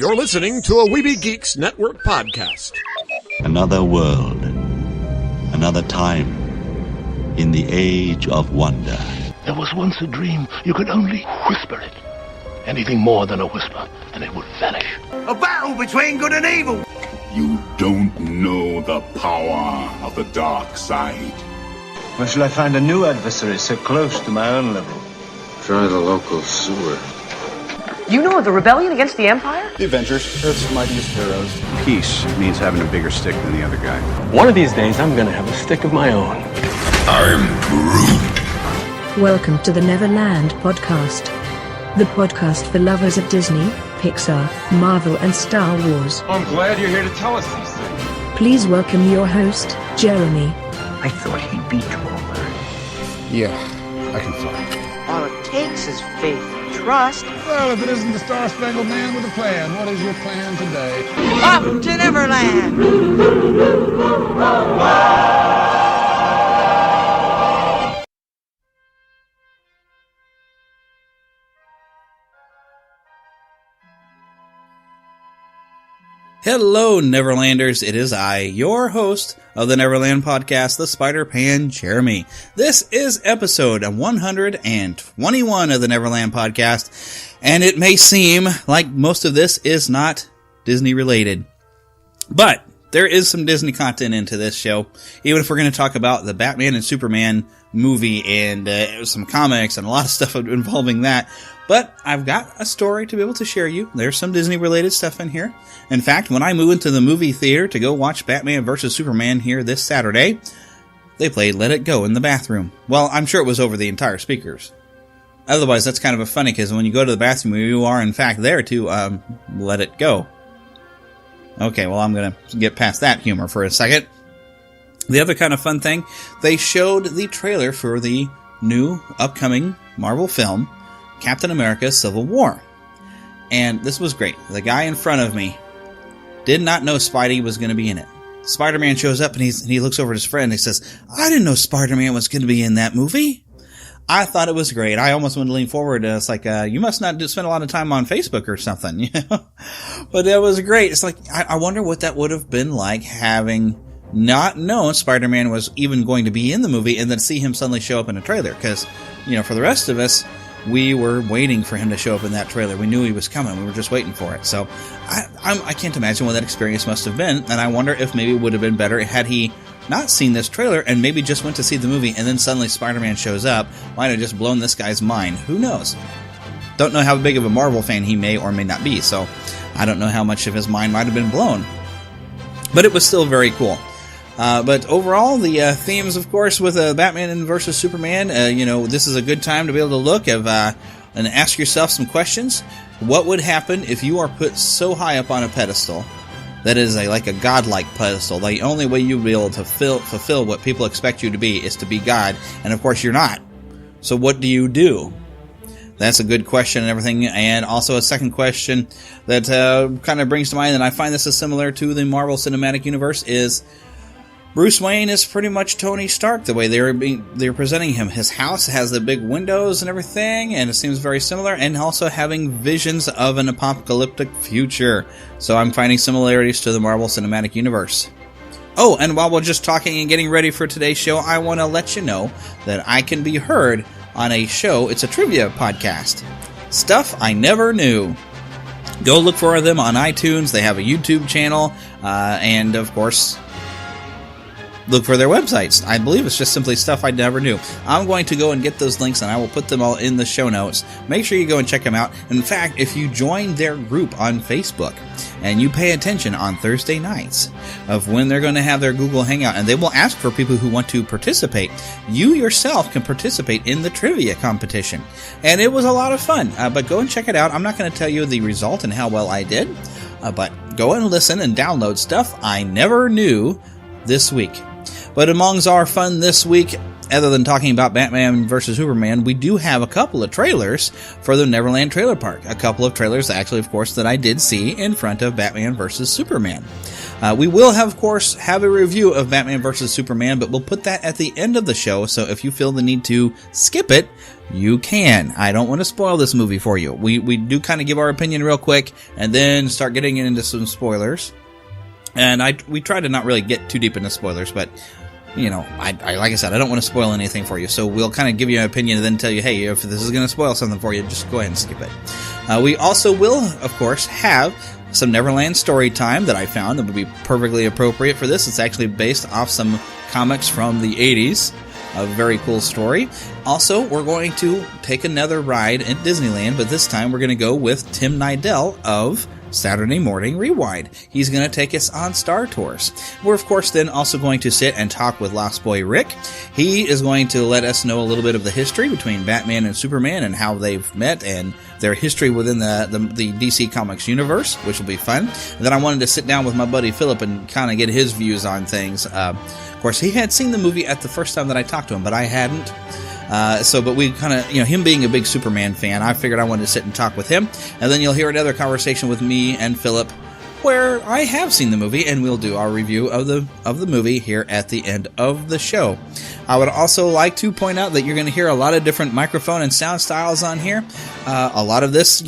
You're listening to a Weeby Geeks Network podcast. Another world, another time, in the age of wonder. There was once a dream. You could only whisper it. Anything more than a whisper, and it would vanish. A battle between good and evil. You don't know the power of the dark side. Where shall I find a new adversary so close to my own level? Try the local sewer. You know of the rebellion against the Empire? The Avengers, Earth's mightiest heroes. Peace means having a bigger stick than the other guy. One of these days, I'm gonna have a stick of my own. I'm Groot. Welcome to the Neverland Podcast. The podcast for lovers of Disney, Pixar, Marvel, and Star Wars. I'm glad you're here to tell us these things. Please welcome your host, Jeremy. I thought he'd be taller. Yeah, I can fly. All it takes is faith and trust. Well, if it isn't the Star-Spangled Man with a plan, what is your plan today? Up to Neverland! Hello, Neverlanders. It is I, your host of the Neverland Podcast, the Spider-Pan Jeremy. This is episode 121 of the Neverland Podcast, and it may seem like most of this is not Disney-related, but there is some Disney content into this show, even if we're going to talk about the Batman and Superman movie and some comics and a lot of stuff involving that. But I've got a story to be able to share you. There's some Disney-related stuff in here. In fact, when I move into the movie theater to go watch Batman vs. Superman here this Saturday, they played Let It Go in the bathroom. Well, I'm sure it was over the entire speakers. Otherwise, that's kind of funny, because when you go to the bathroom, you are, in fact, there to let it go. Okay, well, I'm going to get past that humor for a second. The other kind of fun thing, they showed the trailer for the new upcoming Marvel film, Captain America Civil War. And this was great. The guy in front of me did not know Spidey was going to be in it. Spider-Man shows up and he looks over at his friend and he says, I didn't know Spider-Man was going to be in that movie. I thought it was great. I almost wanted to lean forward and it's like, you must not spend a lot of time on Facebook or something, you know? But it was great. It's like, I wonder what that would have been like, having not known Spider-Man was even going to be in the movie and then see him suddenly show up in a trailer. Because, you know, for the rest of us, we were waiting for him to show up in that trailer. We knew he was coming. We were just waiting for it. So I can't imagine what that experience must have been. And I wonder if maybe it would have been better had he not seen this trailer and maybe just went to see the movie and then suddenly Spider-Man shows up. Might have just blown this guy's mind. Who knows? Don't know how big of a Marvel fan he may or may not be. So I don't know how much of his mind might have been blown. But it was still very cool. But overall, the themes, of course, with Batman vs. Superman, you know, this is a good time to be able to look and ask yourself some questions. What would happen if you are put so high up on a pedestal that is like a godlike pedestal? The only way you'll be able to fulfill what people expect you to be is to be God, and of course you're not. So what do you do? That's a good question and everything. And also a second question that kind of brings to mind, and I find this is similar to the Marvel Cinematic Universe, is Bruce Wayne is pretty much Tony Stark, the way they're presenting him. His house has the big windows and everything, and it seems very similar, and also having visions of an apocalyptic future. So I'm finding similarities to the Marvel Cinematic Universe. Oh, and while we're just talking and getting ready for today's show, I want to let you know that I can be heard on a show. It's a trivia podcast. Stuff I Never Knew. Go look for them on iTunes. They have a YouTube channel, and of course, look for their websites. I believe it's just simply Stuff I Never Knew. I'm going to go and get those links, and I will put them all in the show notes. Make sure you go and check them out. In fact, if you join their group on Facebook, and you pay attention on Thursday nights of when they're going to have their Google Hangout, and they will ask for people who want to participate, you yourself can participate in the trivia competition. And it was a lot of fun. But go and check it out. I'm not going to tell you the result and how well I did, but go and listen and download Stuff I Never Knew this week. But amongst our fun this week, other than talking about Batman vs. Superman, we do have a couple of trailers for the Neverland Trailer Park. A couple of trailers, actually, of course, that I did see in front of Batman vs. Superman. We will, of course, have a review of Batman vs. Superman, but we'll put that at the end of the show, so if you feel the need to skip it, you can. I don't want to spoil this movie for you. We do kind of give our opinion real quick, and then start getting into some spoilers. And we try to not really get too deep into spoilers, but, you know, I like I said, I don't want to spoil anything for you, so we'll kind of give you an opinion and then tell you, hey, if this is going to spoil something for you, just go ahead and skip it. We also will, of course, have some Neverland story time that I found that would be perfectly appropriate for this. It's actually based off some comics from the 80s. A very cool story. Also, we're going to take another ride at Disneyland, but this time we're going to go with Tim Nidell of Saturday Morning Rewind. He's going to take us on Star Tours. We're, of course, then also going to sit and talk with Lost Boy Rick. He is going to let us know a little bit of the history between Batman and Superman and how they've met and their history within the DC Comics universe, which will be fun. And then I wanted to sit down with my buddy Philip and kind of get his views on things. Of course, he had seen the movie at the first time that I talked to him, but I hadn't. But we kind of, him being a big Superman fan, I figured I wanted to sit and talk with him. And then you'll hear another conversation with me and Philip where I have seen the movie, and we'll do our review of the movie here at the end of the show. I would also like to point out that you're going to hear a lot of different microphone and sound styles on here. A lot of this,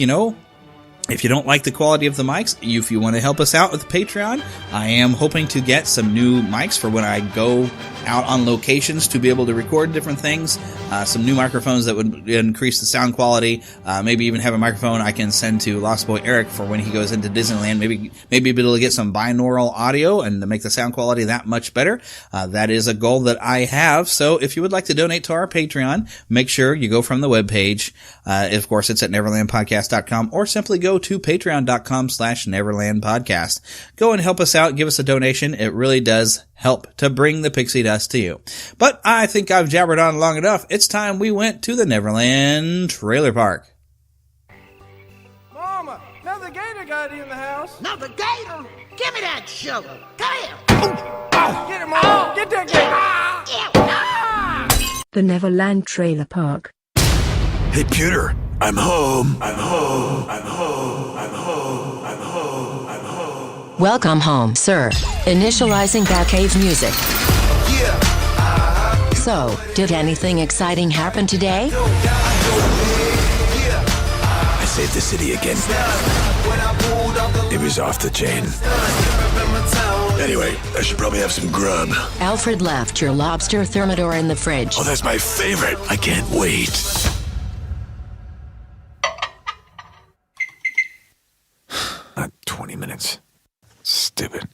if you don't like the quality of the mics, if you want to help us out with Patreon, I am hoping to get some new mics for when I go out on locations to be able to record different things. Some new microphones that would increase the sound quality. Maybe even have a microphone I can send to Lost Boy Eric for when he goes into Disneyland. Maybe be able to get some binaural audio and to make the sound quality that much better. That is a goal that I have. So if you would like to donate to our Patreon, make sure you go from the webpage. Of course, it's at neverlandpodcast.com, or simply go to patreon.com/neverlandpodcast. Go and help us out. Give us a donation. It really does help to bring the pixie dust to you. But I think I've jabbered on long enough. It's time we went to the Neverland Trailer Park. Mama, another gator got in the house. Another gator? Give me that shovel. Come here. Get him, Mama. Get that gator. The Neverland Trailer Park. Hey, Pewter. I'm home. I'm home. I'm home. I'm home. I'm home. I'm home. Welcome home, sir. Initializing Batcave music. Yeah. So, did anything exciting happen today? I saved the city again. It was off the chain. Anyway, I should probably have some grub. Alfred left your lobster thermidor in the fridge. Oh, that's my favorite. I can't wait. Not 20 minutes. Stupid.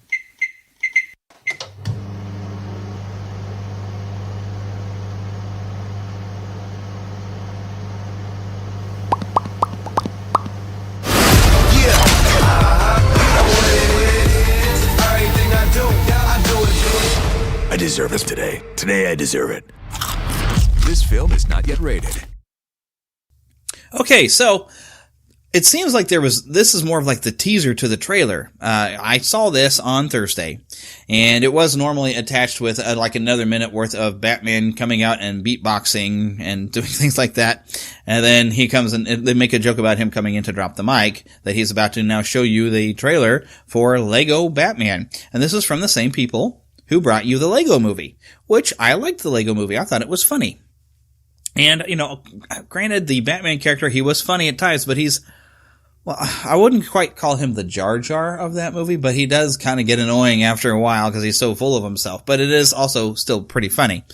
I deserve it today. Today I deserve it. This film is not yet rated. Okay, so it seems like this is more of like the teaser to the trailer. I saw this on Thursday, and it was normally attached with like another minute worth of Batman coming out and beatboxing and doing things like that. And then he comes and they make a joke about him coming in to drop the mic, that he's about to now show you the trailer for Lego Batman. And this is from the same people who brought you the Lego movie, which I liked the Lego movie. I thought it was funny. And, granted, the Batman character, he was funny at times, but I wouldn't quite call him the Jar Jar of that movie, but he does kind of get annoying after a while because he's so full of himself. But it is also still pretty funny.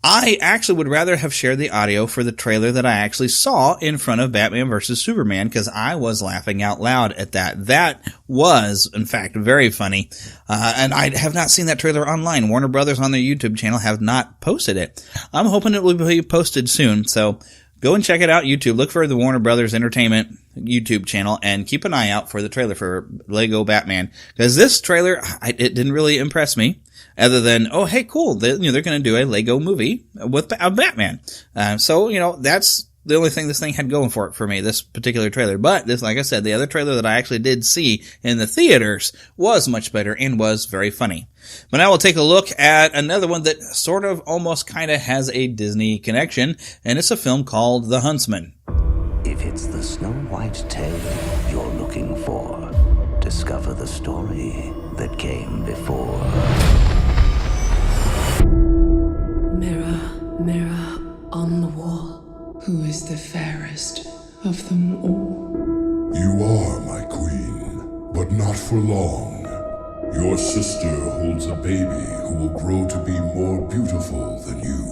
I actually would rather have shared the audio for the trailer that I actually saw in front of Batman vs. Superman, because I was laughing out loud at that. That was, in fact, very funny. And I have not seen that trailer online. Warner Brothers on their YouTube channel have not posted it. I'm hoping it will be posted soon. So go and check it out. YouTube. Look for the Warner Brothers Entertainment YouTube channel and keep an eye out for the trailer for Lego Batman. Because this trailer, it didn't really impress me. Other than, oh, hey, cool, they're going to do a Lego movie with Batman. So, that's the only thing this thing had going for it for me, this particular trailer. But this, like I said, the other trailer that I actually did see in the theaters was much better and was very funny. But now we'll take a look at another one that sort of almost kind of has a Disney connection, and it's a film called The Huntsman. If it's the Snow White tale you're looking for, to discover the story that came before. Mirror, mirror on the wall, who is the fairest of them all? You are my queen, but not for long. Your sister holds a baby who will grow to be more beautiful than you.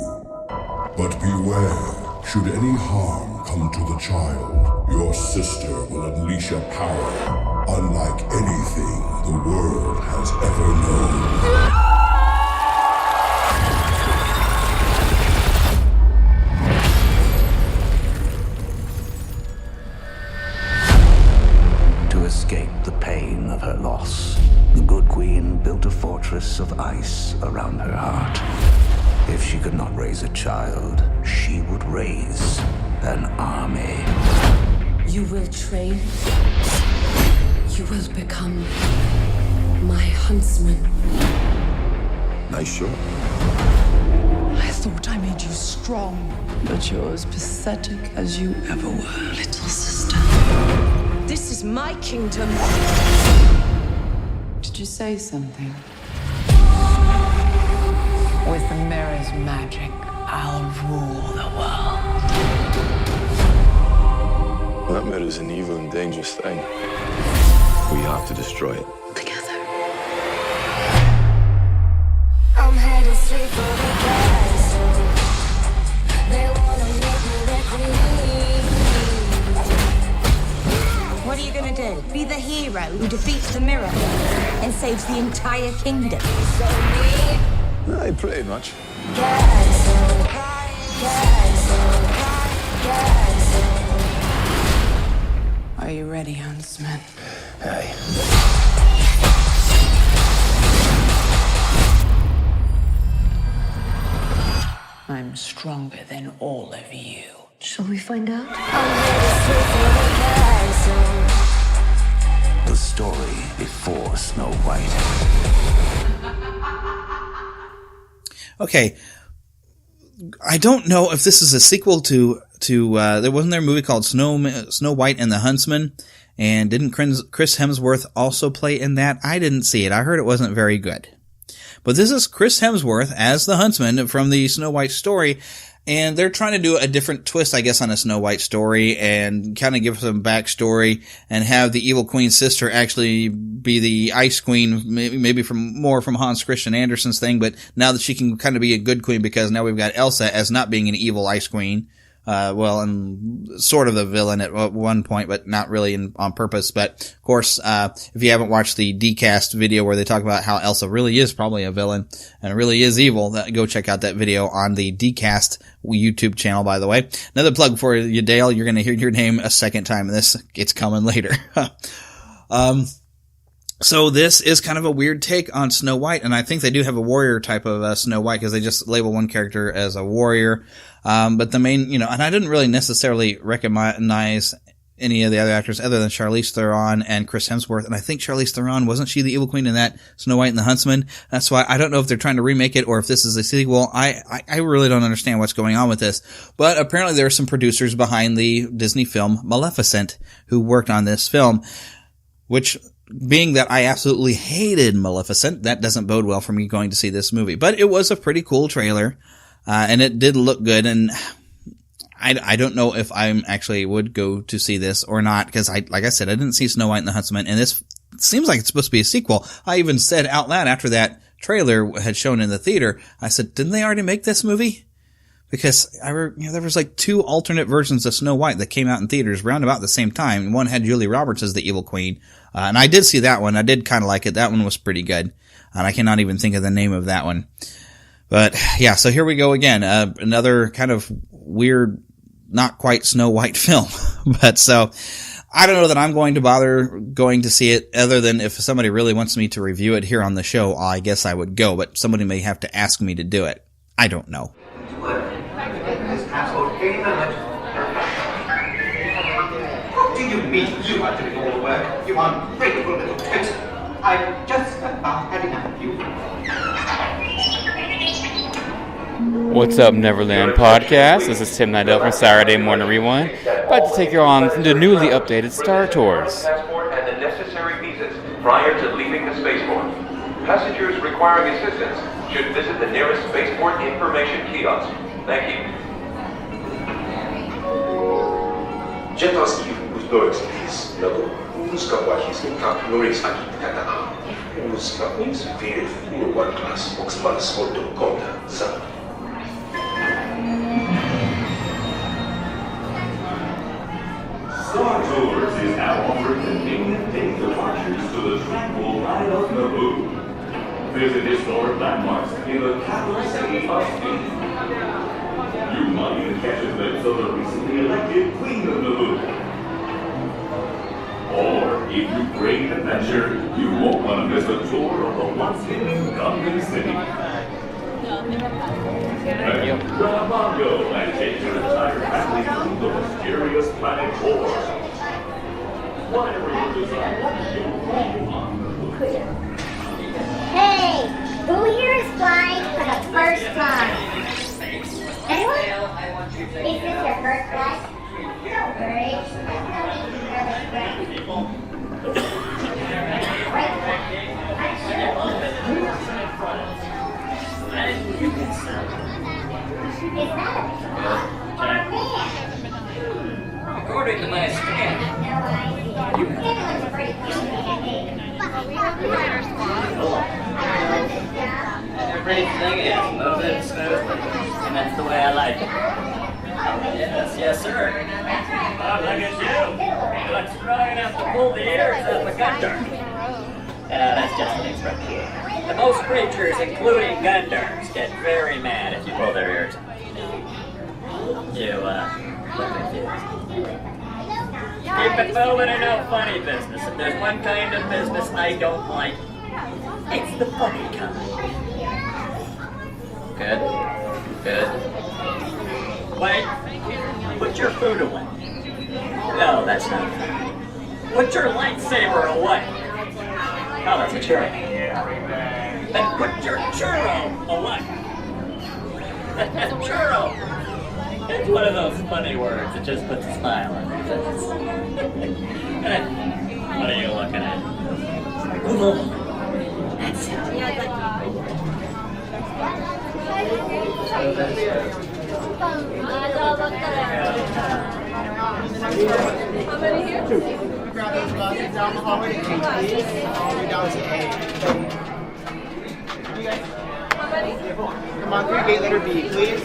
But beware, should any harm come to the child, your sister will unleash a power unlike anything the world has ever known. To escape the pain of her loss, the Good Queen built a fortress of ice around her heart. If she could not raise a child, she would raise an army. You will train. You will become my huntsman. Nice shot. I thought I made you strong, but you're as pathetic as you ever were, little sister. This is my kingdom. Did you say something? With the mirror's magic, I'll rule the world. That mirror's an evil and dangerous thing. We have to destroy it. Together. I'm headed straight for the castle. They wanna make me their queen. What are you gonna do? Be the hero who defeats the mirror and saves the entire kingdom? Aye, pretty much. Are you ready, huntsman? Aye. I'm stronger than all of you. Shall we find out? The story before Snow White. Okay, I don't know if this is a sequel to there wasn't there a movie called Snow White and the Huntsman, and didn't Chris Hemsworth also play in that? I didn't see it. I heard it wasn't very good. But this is Chris Hemsworth as the huntsman from the Snow White story, and they're trying to do a different twist, I guess, on a Snow White story and kind of give some backstory and have the evil queen's sister actually be the Ice Queen, maybe from Hans Christian Andersen's thing, but now that she can kind of be a good queen because now we've got Elsa as not being an evil Ice Queen. And sort of the villain at one point, but not really on purpose. But of course, if you haven't watched the Dcast video where they talk about how Elsa really is probably a villain and really is evil, go check out that video on the Dcast YouTube channel, by the way. Another plug for you, Dale. You're going to hear your name a second time in this. It's coming later. So this is kind of a weird take on Snow White, and I think they do have a warrior type of Snow White because they just label one character as a warrior. But the main, and I didn't really necessarily recognize any of the other actors other than Charlize Theron and Chris Hemsworth. And I think Charlize Theron, wasn't she the evil queen in that Snow White and the Huntsman? That's why I don't know if they're trying to remake it or if this is a sequel. I really don't understand what's going on with this. But apparently there are some producers behind the Disney film Maleficent who worked on this film, which, being that I absolutely hated Maleficent, that doesn't bode well for me going to see this movie. But it was a pretty cool trailer, and it did look good, and I don't know if I actually would go to see this or not, because like I said, I didn't see Snow White and the Huntsman, and this seems like it's supposed to be a sequel. I even said out loud after that trailer had shown in the theater, I said, didn't they already make this movie? Because there was like 2 alternate versions of Snow White that came out in theaters around about the same time. One had Julie Roberts as the evil queen, and I did see that one. I did kind of like it. That one was pretty good, and I cannot even think of the name of that one. But yeah, so here we go again. Another kind of weird, not quite Snow White film. But so I don't know that I'm going to bother going to see it, other than if somebody really wants me to review it here on the show, I guess I would go, but somebody may have to ask me to do it. I don't know. What do you mean you are doing all the work? You ungrateful little twit. I've just about had enough of you. What's up, Neverland Podcast? This is Tim Nidell from Saturday Morning Rewind, about to take you on the newly updated Star Tours. necessary visas prior to leaving the spaceport. Passengers requiring assistance should visit the nearest spaceport information kiosk. Thank you. Jet us with doors, please. Level. Uska is in camp. Noris Akitana. Uska is very full one class. Oxman Skolto Konda. Sir. Star Tours is now offering convenient day departures to the tranquil Isle of Naboo. Visit historic landmarks in the capital city of Spain. You might even catch a glimpse of the recently elected Queen of Naboo. Or, if you crave adventure, you won't want to miss a tour of the once-hidden Gungan City. Grab a bongo and take your entire family to the mysterious planet Tor. Whatever your desire, you'll find on the Hey, who here is flying for the first time? Anyone? Is this your first flight? Don't worry. Is that a dog or a man? According to my scan, Everyone's pretty cute, everything is moving smoothly, and that's the way I like it. Yes, sir. Oh, look at you. You look strong enough to pull the ears off a Gundar. That's just an expression. The most creatures, including Gundars, get very mad if you pull their ears. You, look confused. Keep it moving and no funny business. If there's one kind of business I don't like, it's the funny kind. Good. Wait. Put your food away. No, that's not fair. Put your lightsaber away. Oh, that's a churro. Then put your churro away. Churro. It's one of those funny words that just puts a smile on your face. What are you looking at? That's it. How many here? Grab those glasses down the hallway to change, please. All the way down to A. You guys? How many? Come on, 3 gate letter B, please.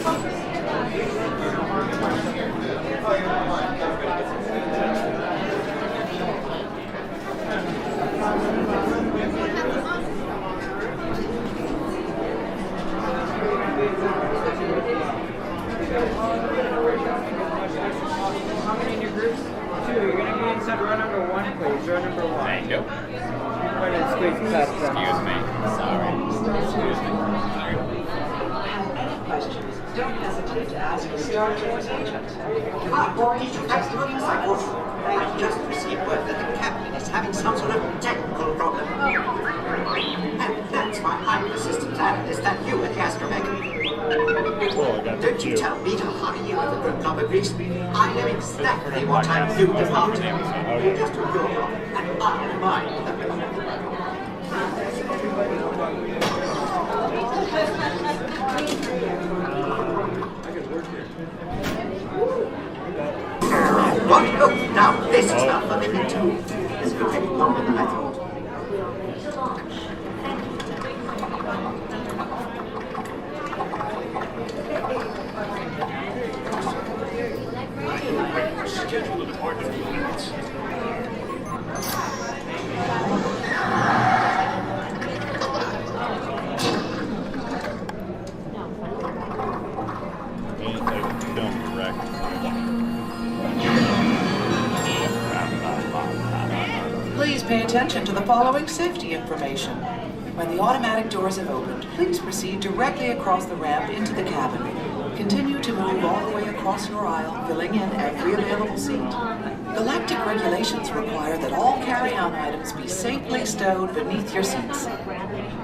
How many in your groups? 2. You're going to be inside row number 1, please. Row number 1. Thank you. Wait a minute, squeeze past them. Excuse me. Sorry. Excuse me. Questions. Don't hesitate to ask your Star Tours agent. I just received word that the captain is having some sort of technical problem. And that's why I'm the assistant analyst that you at the astromech. Don't you tell me to hurry you with the group number, please. I know exactly what I'm doing about it. Just your job, and I mine. What? Oh, now this is not the limit. This could take longer than I thought. schedule of part of units. Please pay attention to the following safety information. When the automatic doors have opened, please proceed directly across the ramp into the cabin. Continue to move all the way across your aisle, filling in every available seat. Galactic regulations require that all carry-on items be safely stowed beneath your seats.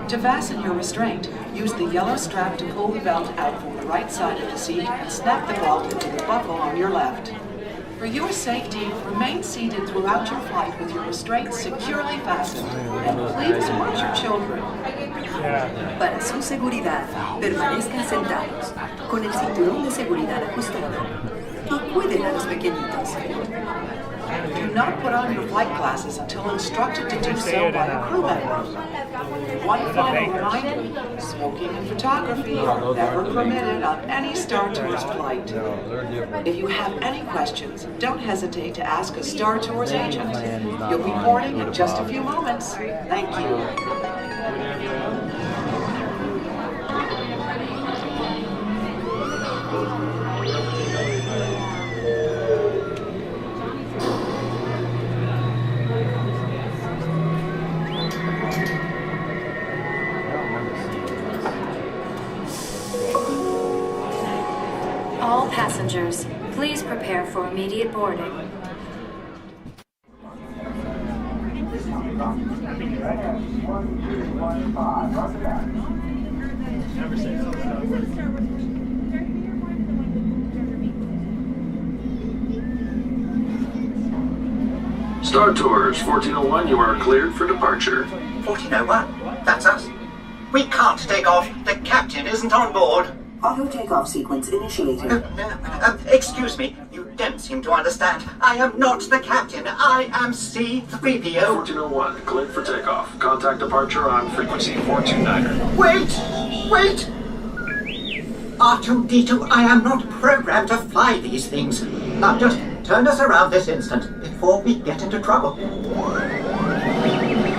To fasten your restraint, use the yellow strap to pull the belt out from the right side of the seat and snap the belt into the buckle on your left. For For your safety, remain seated throughout your flight with your restraints securely fastened. And please watch your children. Para su seguridad, permanezcan sentados, con el cinturón de seguridad ajustado, y cuiden a los pequeñitos. Do not put on your flight glasses until instructed to do so by a crew member. One final reminder, smoking and photography are never permitted on any Star Tours flight. If you have any questions, don't hesitate to ask a Star Tours agent. You'll be boarding in just a few moments. Thank you. All passengers, please prepare for immediate boarding. Star Tours 1401, you are cleared for departure. 1401? That's us. We can't take off. The captain isn't on board. Auto takeoff sequence initiated. Excuse me. You don't seem to understand. I am not the captain. I am C-3PO. 1401, cleared for takeoff. Contact departure on frequency 429er. Wait! R2-D2, I am not programmed to fly these things. Now just turn us around this instant before we get into trouble.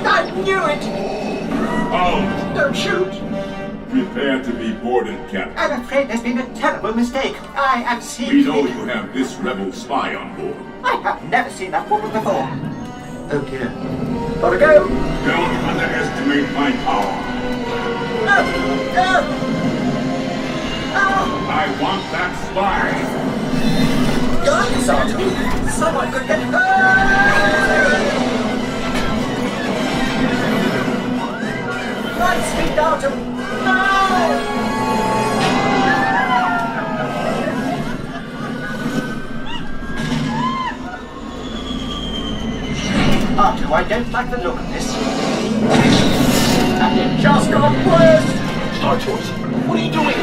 I knew it! Oh! Don't shoot! Prepare to be boarded, Captain. I'm afraid there's been a terrible mistake. I am C-3PO. We know you have this rebel spy on board. I have never seen that woman before. Oh dear. Gotta go! Don't underestimate my power. I want that spy! Guys, R2! Someone could get hurt! Light speed, R2! No! R2, I don't like the look of this. And it just got worse! Star Tours, what are you doing here? I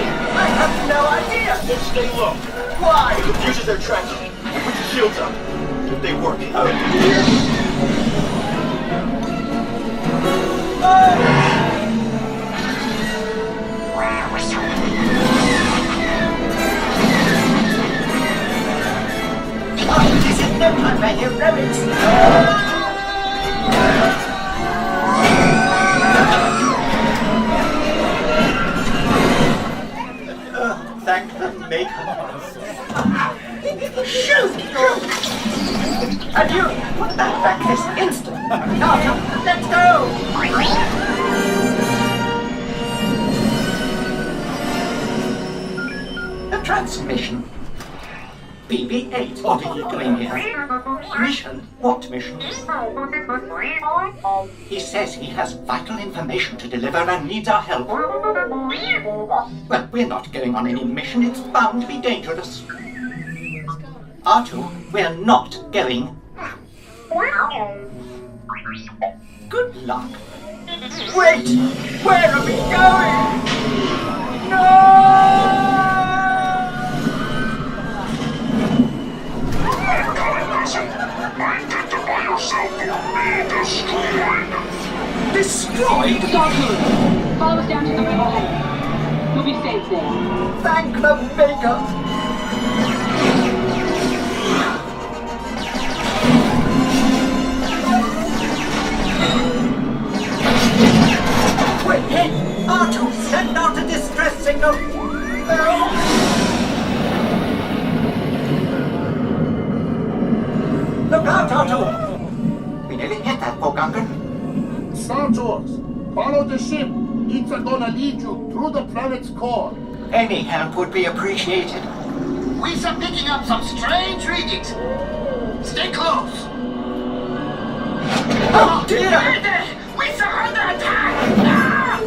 have no idea! Then stay low. Why? It confuses their tracking. Put your shields up. If they work. This is no time for heroics! Thank the maker. Shoot! And you, put that back this instant. Now, let's go! The transmission. BB-8, what are you doing here? Mission? What mission? He says he has vital information to deliver and needs our help. Well, we're not going on any mission. It's bound to be dangerous. R2, we're not going. Good luck. Wait! Where are we going? No! Identify yourself or be destroyed. Destroyed? Doctor, follow us down to the river head. You'll be safe there. Thank the maker. Wait, hey! R2, send out a distress signal! No! Look out, R2! We nearly hit that poor Gungan. Star Tours, follow the ship. It's gonna lead you through the planet's core. Any help would be appreciated. We are picking up some strange readings. Stay close. Oh dear! We are under attack! Ah!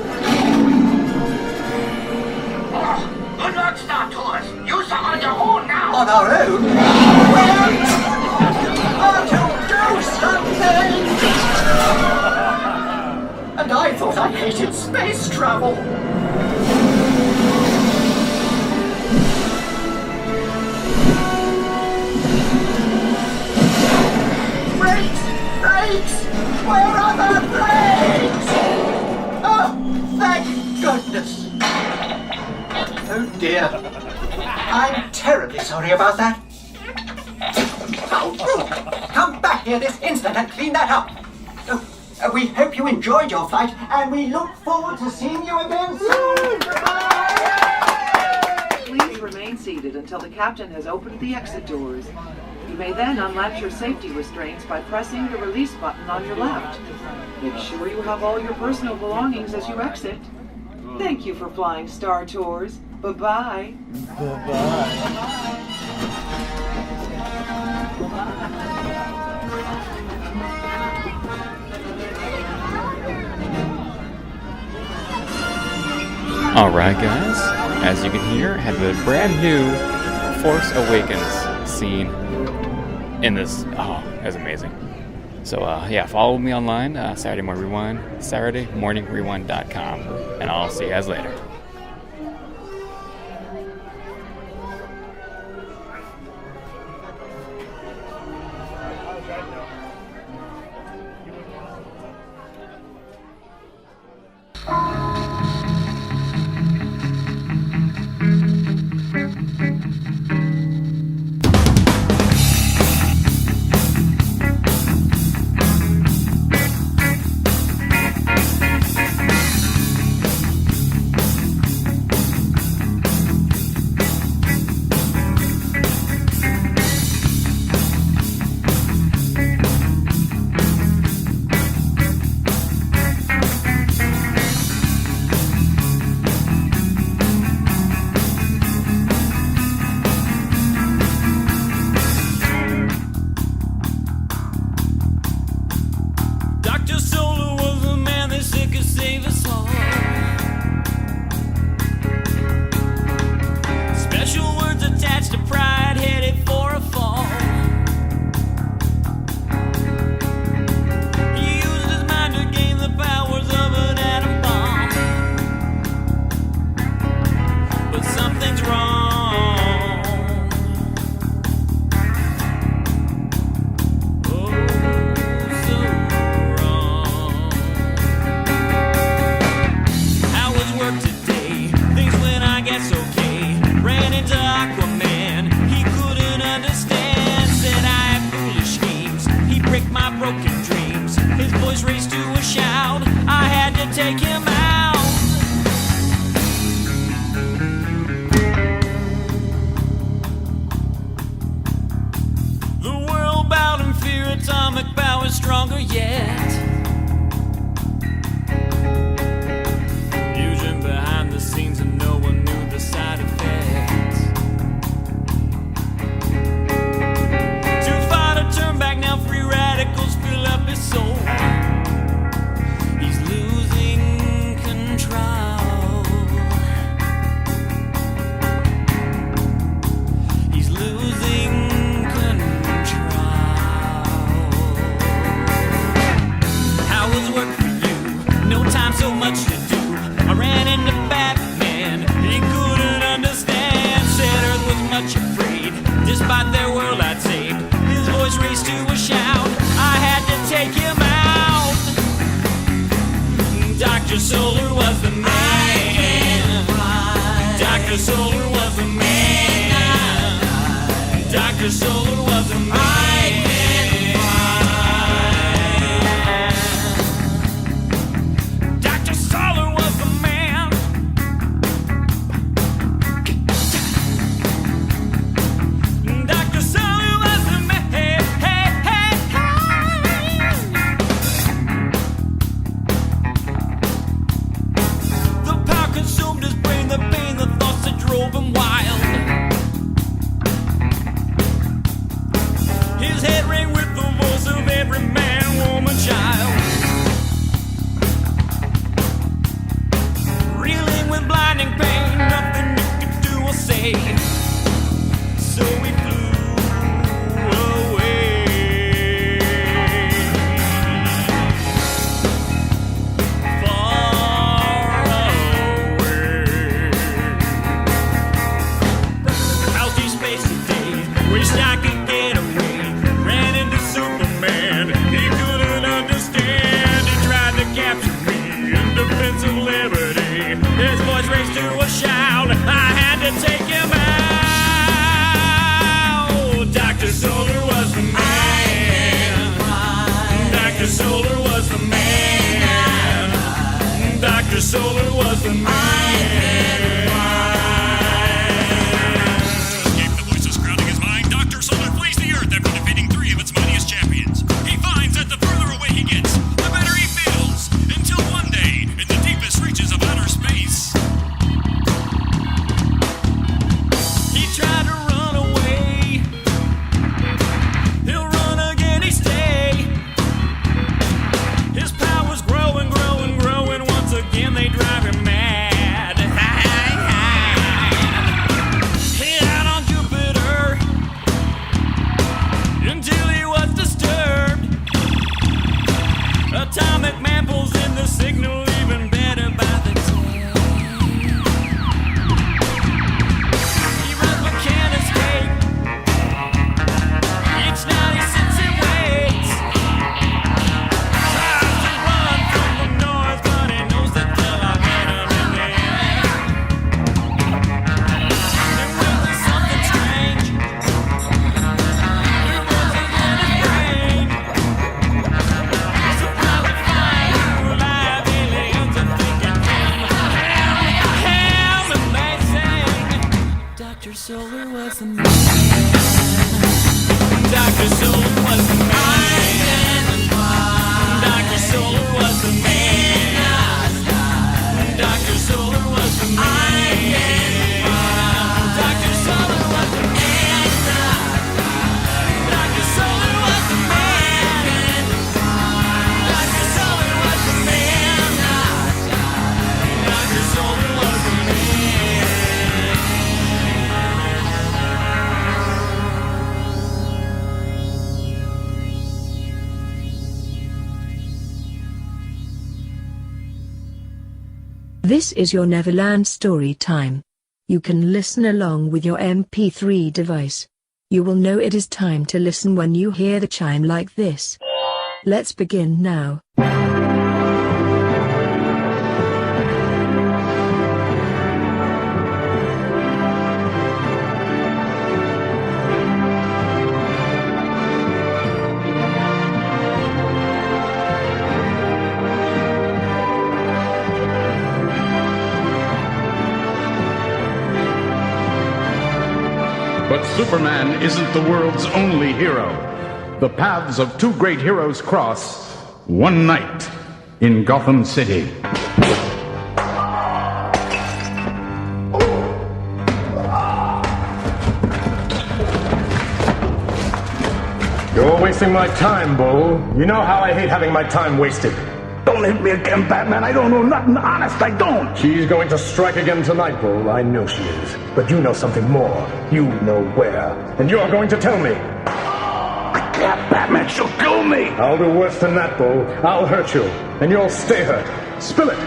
Oh, good luck, Star Tours. You are on your own now. On our own? Well... hated space travel. Brakes! Brakes! Where are the brakes? Oh, thank goodness. Oh dear. I'm terribly sorry about that. Oh, come back here this instant and clean that up. We hope you enjoyed your flight, and we look forward to seeing you again soon. Please remain seated until the captain has opened the exit doors. You may then unlatch your safety restraints by pressing the release button on your left. Make sure you have all your personal belongings as you exit. Thank you for flying Star Tours. Bye-bye. Alright guys, as you can hear, have a brand new Force Awakens scene in this. Oh, that's amazing. So yeah, follow me online, Saturday Morning Rewind, SaturdayMorningRewind.com, and I'll see you guys later. Take him out. The world bowed in fear, atomic power stronger yet. Fusion behind the scenes and no one knew the side effects. Too far to turn back now, free radicals fill up his soul. So much to do. I ran into Batman. He couldn't understand. Said Earth was much afraid. Despite their world I'd saved. His voice raised to a shout. I had to take him out. Dr. Solar was the man. Dr. Solar was the man. Dr. Solar was the man. the man. Escape the voices crowding his mind. Dr. Solar flees the Earth after defeating 3 of its mightiest champions. He finds that the further away he gets, the better he feels. Until one day, in the deepest reaches of outer space, he tried to run away. He'll run again, he stay. His power's growing, growing, growing. Once again, they drive him mad. He out on Jupiter until he was disturbed. Atomic man pulls in the signal, even better by the tail. He runs but can't escape. Each night he sits and waits. Tries to run from the noise, but he knows that they'll have better than him. And when there's something strange, he runs again his brain. So probably find new live aliens and thinking him, and they sing, Dr. Solar was the man. Dr. Solar was the man. Dr. Solar was the man. Dr. Solar was the man. Dr. Solar was the man. Dr. Solar was the man. Dr. Solar was the man. Dr. Solar was the man. This is your Neverland story time. You can listen along with your MP3 device. You will know it is time to listen when you hear the chime like this. Let's begin now. But Superman isn't the world's only hero. The paths of 2 great heroes cross one night in Gotham City. You're wasting my time, Bull. You know how I hate having my time wasted. Don't hit me again, Batman. I don't know nothing. Honest, I don't. She's going to strike again tonight, Bull. I know she is. But you know something more. You know where. And you're going to tell me. Yeah, Batman, she'll kill me. I'll do worse than that, Bull. I'll hurt you. And you'll stay hurt. Spill it.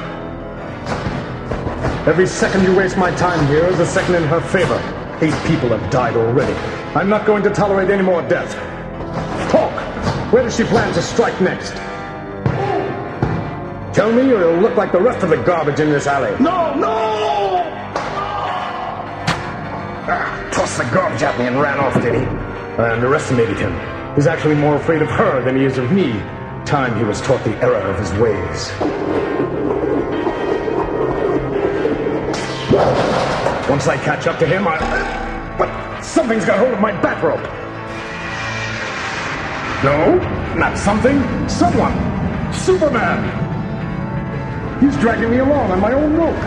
Every second you waste my time here is a second in her favor. 8 people have died already. I'm not going to tolerate any more death. Talk! Where does she plan to strike next? Tell me or it'll look like the rest of the garbage in this alley. No, no! Tossed the garbage at me and ran off, did he? I underestimated him. He's actually more afraid of her than he is of me. Time he was taught the error of his ways. Once I catch up to him, But something's got hold of my bat rope. No, not something. Someone. Superman. He's dragging me along on my own rope.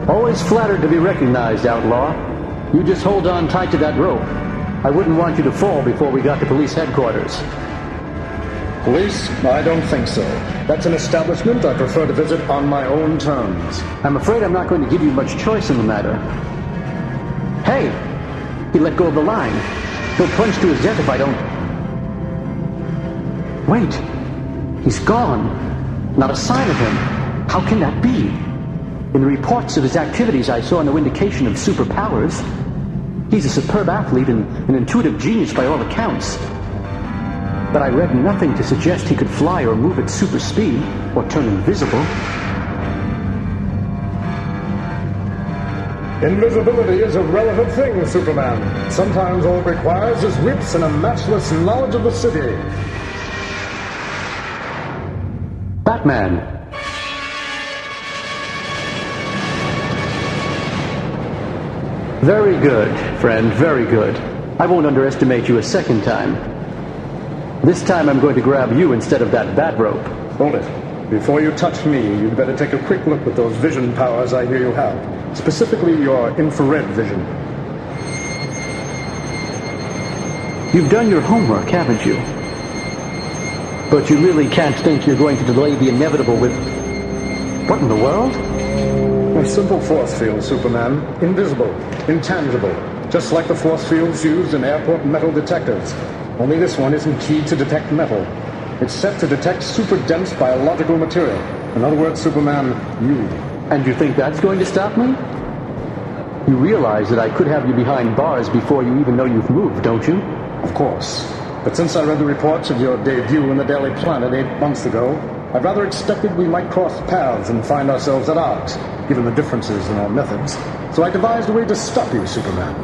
Always flattered to be recognized, Outlaw. You just hold on tight to that rope. I wouldn't want you to fall before we got to police headquarters. Police? I don't think so. That's an establishment I prefer to visit on my own terms. I'm afraid I'm not going to give you much choice in the matter. Hey! He let go of the line. He'll plunge to his death if I don't... Wait! He's gone. Not a sign of him. How can that be? In the reports of his activities, I saw no indication of superpowers. He's a superb athlete and an intuitive genius by all accounts. But I read nothing to suggest he could fly or move at super speed or turn invisible. Invisibility is a relative thing, Superman. Sometimes all it requires is wits and a matchless knowledge of the city. Batman. Very good, friend, very good. I won't underestimate you a second time. This time I'm going to grab you instead of that bat rope. Hold it. Before you touch me, you'd better take a quick look at those vision powers I hear you have. Specifically, your infrared vision. You've done your homework, haven't you? But you really can't think you're going to delay the inevitable with... What in the world? A simple force field, Superman. Invisible, intangible. Just like the force fields used in airport metal detectors. Only this one isn't keyed to detect metal. It's set to detect super-dense biological material. In other words, Superman, you. And you think that's going to stop me? You realize that I could have you behind bars before you even know you've moved, don't you? Of course. But since I read the reports of your debut in the Daily Planet 8 months ago, I rather expected we might cross paths and find ourselves at odds, given the differences in our methods. So I devised a way to stop you, Superman.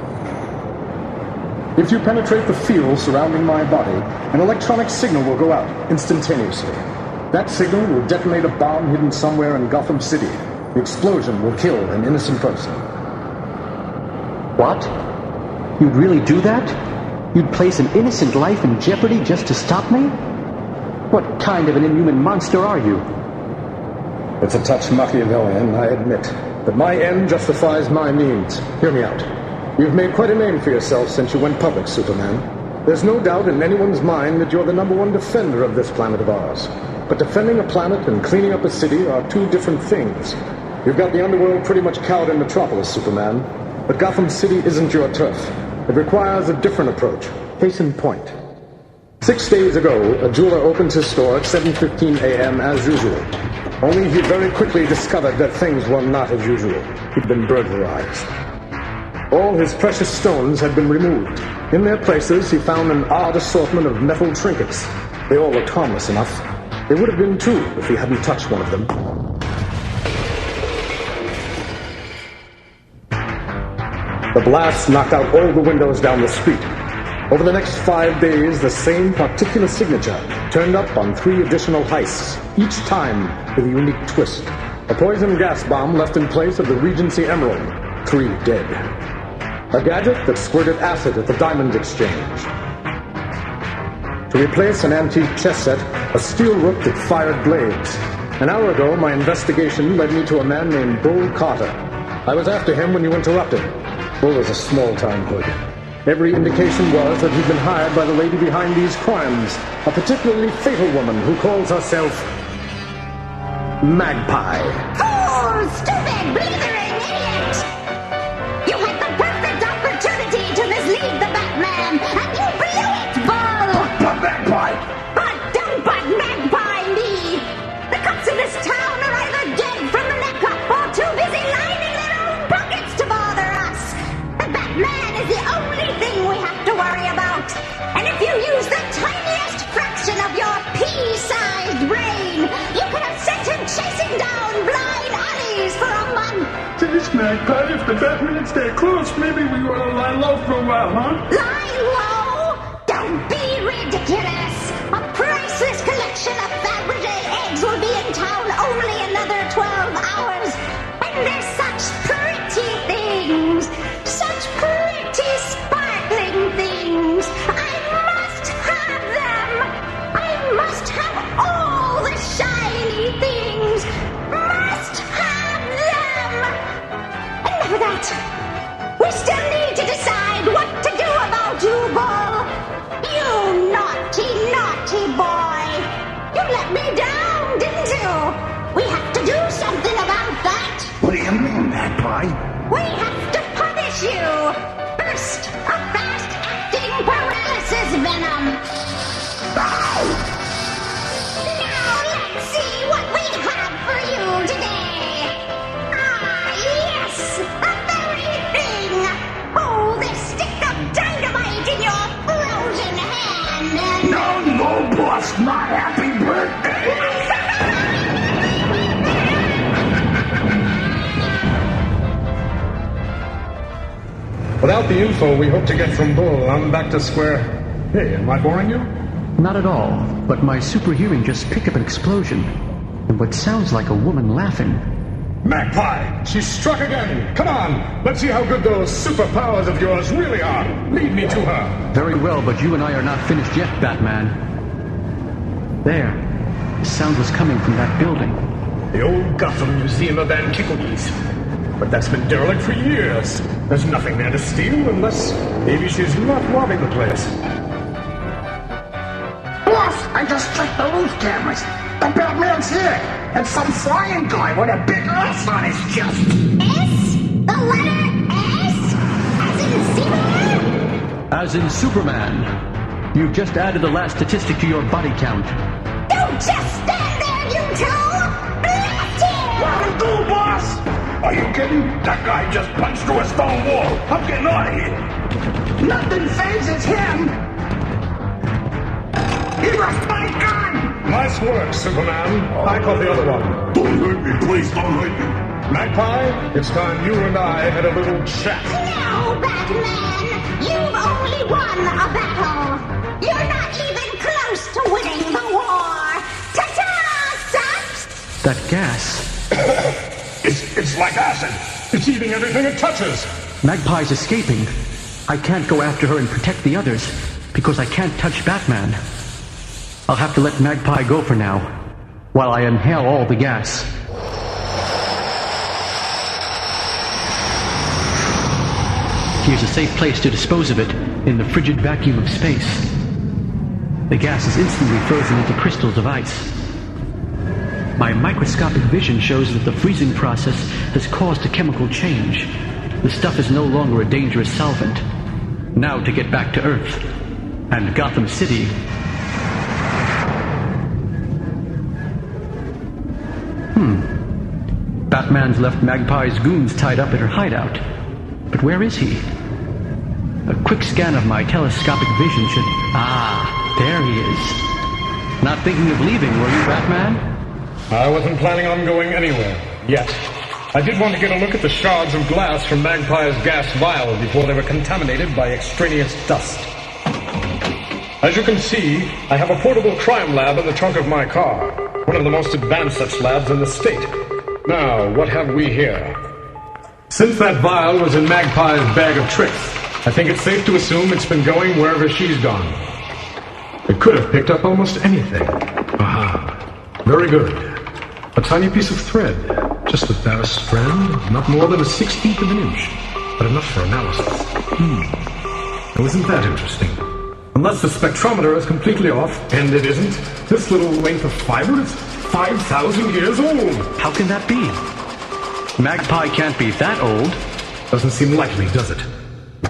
If you penetrate the field surrounding my body, an electronic signal will go out instantaneously. That signal will detonate a bomb hidden somewhere in Gotham City. The explosion will kill an innocent person. What? You'd really do that? You'd place an innocent life in jeopardy just to stop me? What kind of an inhuman monster are you? It's a touch Machiavellian, I admit. But my end justifies my means. Hear me out. You've made quite a name for yourself since you went public, Superman. There's no doubt in anyone's mind that you're the #1 defender of this planet of ours. But defending a planet and cleaning up a city are two different things. You've got the underworld pretty much cowed in Metropolis, Superman. But Gotham City isn't your turf. It requires a different approach. Case in point. 6 days ago, a jeweler opened his store at 7:15 a.m. as usual. Only he very quickly discovered that things were not as usual. He'd been burglarized. All his precious stones had been removed. In their places, he found an odd assortment of metal trinkets. They all looked harmless enough. They would have been too if he hadn't touched one of them. The blast knocked out all the windows down the street. Over the next 5 days, the same particular signature turned up on 3 additional heists, each time with a unique twist. A poison gas bomb left in place of the Regency Emerald. 3 dead. A gadget that squirted acid at the Diamond Exchange. To replace an antique chess set, a steel rook that fired blades. An hour ago, my investigation led me to a man named Bull Carter. I was after him when you interrupted. Bull is a small-time hood. Every indication was that he'd been hired by the lady behind these crimes, a particularly fatal woman who calls herself Magpie. Fool! Stupid! Blithering idiot! You had the perfect opportunity to mislead the Batman, and you blew it, Bull! But Magpie! But don't but Magpie me! The cops in this town are either dead from the neck up or too busy lining their own pockets to bother us! The Batman is the only thing we have to worry about! And if you use the tiniest fraction of your pea-sized brain, you could have sent him chasing down blind alleys for a month! This Magpie, if the Batman stay close, maybe we ought to lie low for a while, huh? Lie low? Don't be ridiculous! A priceless collection of Fabergé eggs will be in town only another 12 hours! And they're such pretty things! Such pretty sparkling things! I must have them! I must have all the shiny things! Must have them! Enough of that! We still need to decide what to do about you, Bull! You naughty, naughty boy! You let me down, didn't you? We have to do something about that! What do you mean, Magpie? We have to punish you! First, a fast-acting paralysis venom! Now let's see what we have for you today! Ah, yes! The very thing! Hold this stick of dynamite in your frozen hand and... No, boss, not happy birthday! Without the info we hope to get from Bull, I'm back to square. Hey, am I boring you? Not at all, but my super hearing just picked up an explosion, and what sounds like a woman laughing. Magpie! She struck again! Come on! Let's see how good those superpowers of yours really are! Lead me to her! Very well, but you and I are not finished yet, Batman. There. The sound was coming from that building. The old Gotham Museum of Antiquities. But that's been derelict for years. There's nothing there to steal unless maybe she's not robbing the place. Boss, I just checked the roof cameras. The Batman's here, and some flying guy with a big S on his chest. S? The letter S? As in Superman? As in Superman. You've just added the last statistic to your body count. Don't just stand there, you two! Blast him! What'll do, boss? Are you kidding? That guy just punched through a stone wall. I'm getting out of here. Nothing phases him. He left my gun! Nice work, Superman. I caught the other one. Don't hurt me, please, don't hurt me. Magpie, it's time you and I had a little chat. No, Batman! You've only won a battle! You're not even close to winning the war! Ta-ta, son! That gas. It's like acid. It's eating everything it touches. Magpie's escaping. I can't go after her and protect the others, because I can't touch Batman. I'll have to let Magpie go for now, while I inhale all the gas. Here's a safe place to dispose of it, in the frigid vacuum of space. The gas is instantly frozen into crystals of ice. My microscopic vision shows that the freezing process has caused a chemical change. The stuff is no longer a dangerous solvent. Now to get back to Earth and Gotham City. Batman's left Magpie's goons tied up at her hideout. But where is he? A quick scan of my telescopic vision should... Ah, there he is. Not thinking of leaving, were you, Batman? I wasn't planning on going anywhere, yet. I did want to get a look at the shards of glass from Magpie's gas vial before they were contaminated by extraneous dust. As you can see, I have a portable crime lab in the trunk of my car. One of the most advanced such labs in the state. Now, what have we here? Since that vial was in Magpie's bag of tricks, I think it's safe to assume it's been going wherever she's gone. It could have picked up almost anything. Aha. Very good. A tiny piece of thread. Just the barest strand, not more than a 1/16 of an inch. But enough for analysis. Now, isn't that interesting? Unless the spectrometer is completely off, and it isn't, this little length of fiber is 5,000 years old. How can that be? Magpie can't be that old. Doesn't seem likely, does it?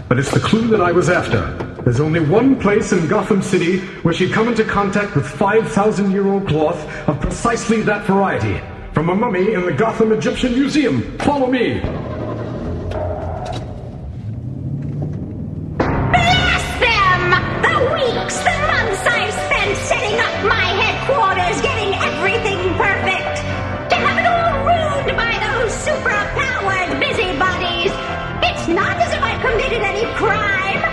But it's the clue that I was after. There's only one place in Gotham City where she'd come into contact with 5,000-year-old cloth of precisely that variety. From a mummy in the Gotham Egyptian Museum. Follow me! Blast them! The weeks, the months I've spent setting up my headquarters, getting everything perfect. To have it all ruined by those super-powered busybodies. It's not as if I committed any crime.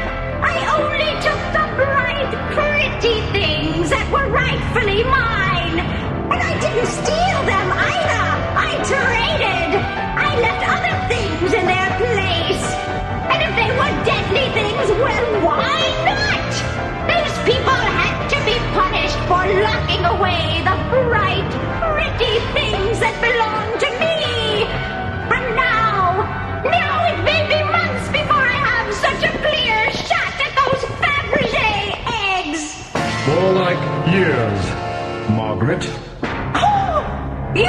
I only took the bright, pretty things that were rightfully mine. And I didn't steal them either. I traded. I left other things in their place. And if they were deadly things, well, why not? Those people had to be punished for locking away the bright, pretty things that belong to me. But now it may be months before I have such a clear shot at those Fabergé eggs. More like years, Margaret. You!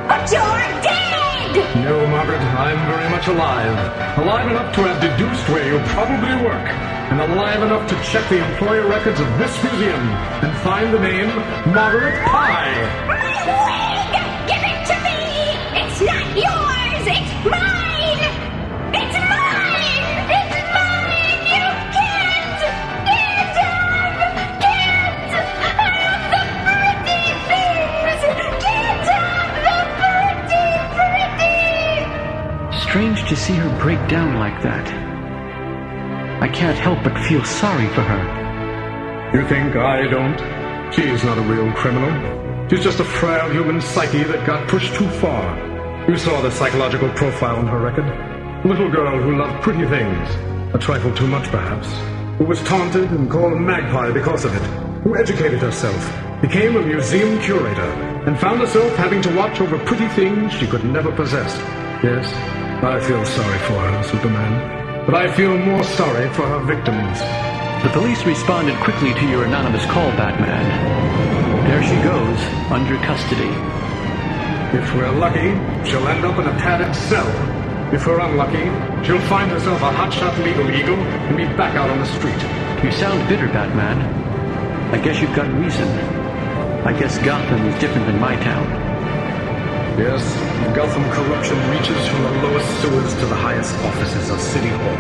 But you're dead! No, Margaret, I'm very much alive. Alive enough to have deduced where you probably work. And alive enough to check the employer records of this museum and find the name Margaret Pye. My wig! Give it to me! It's not yours! It's mine! It's mine! It's mine! You can't! Can't have! Can't have the pretty things! Can't have the pretty! Strange to see her break down like that. I can't help but feel sorry for her. You think I don't? She's not a real criminal. She's just a frail human psyche that got pushed too far. You saw the psychological profile on her record. A little girl who loved pretty things, a trifle too much perhaps, who was taunted and called a magpie because of it, who educated herself, became a museum curator, and found herself having to watch over pretty things she could never possess. Yes, I feel sorry for her, Superman. But I feel more sorry for her victims. The police responded quickly to your anonymous call, Batman. There she goes, under custody. If we're lucky, she'll end up in a padded cell. If we're unlucky, she'll find herself a hotshot legal eagle and be back out on the street. You sound bitter, Batman. I guess you've got reason. I guess Gotham is different than my town. Yes, Gotham corruption reaches from the lowest sewers to the highest offices of City Hall.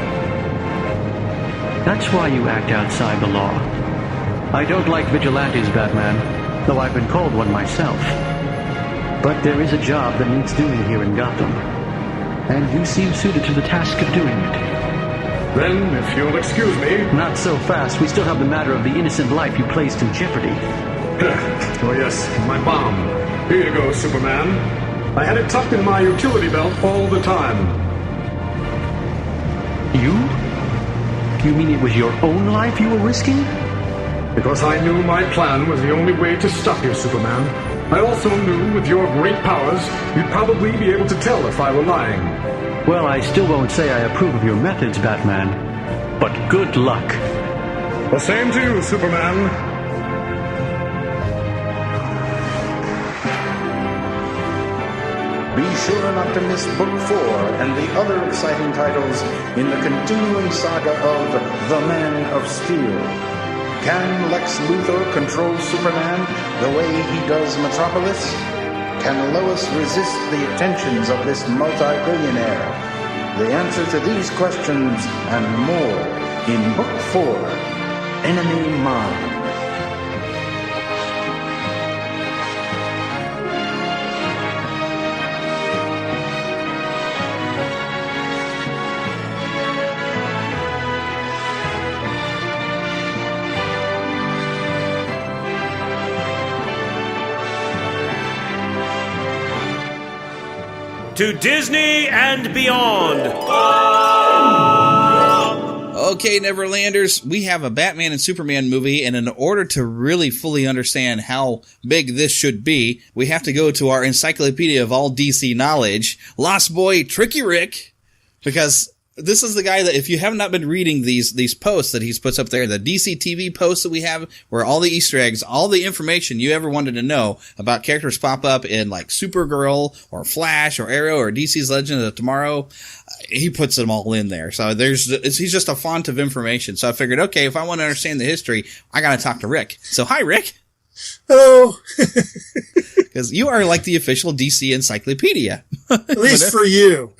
That's why you act outside the law. I don't like vigilantes, Batman, though I've been called one myself. But there is a job that needs doing here in Gotham, and you seem suited to the task of doing it. Then, if you'll excuse me... Not so fast. We still have the matter of the innocent life you placed in jeopardy. Oh yes, my bomb. Here you go, Superman. I had it tucked in my utility belt all the time. You? You mean it was your own life you were risking? Because I knew my plan was the only way to stop you, Superman. I also knew with your great powers, you'd probably be able to tell if I were lying. Well, I still won't say I approve of your methods, Batman. But good luck. The same to you, Superman. Be sure not to miss Book 4 and the other exciting titles in the continuing saga of The Man of Steel. Can Lex Luthor control Superman the way he does Metropolis? Can Lois resist the attentions of this multi-billionaire? The answer to these questions and more in Book 4, Enemy Mine. To Disney and beyond. Okay, Neverlanders, we have a Batman and Superman movie, and in order to really fully understand how big this should be, we have to go to our encyclopedia of all DC knowledge, Lost Boy Tricky Rick, because this is the guy that, if you have not been reading these posts that he's puts up there, the DC TV posts that we have, where all the Easter eggs, all the information you ever wanted to know about characters pop up in like Supergirl or Flash or Arrow or DC's Legend of Tomorrow, he puts them all in there. So he's just a font of information. So I figured, okay, if I want to understand the history, I got to talk to Rick. So hi, Rick. Hello. Because you are like the official DC encyclopedia. At least for you.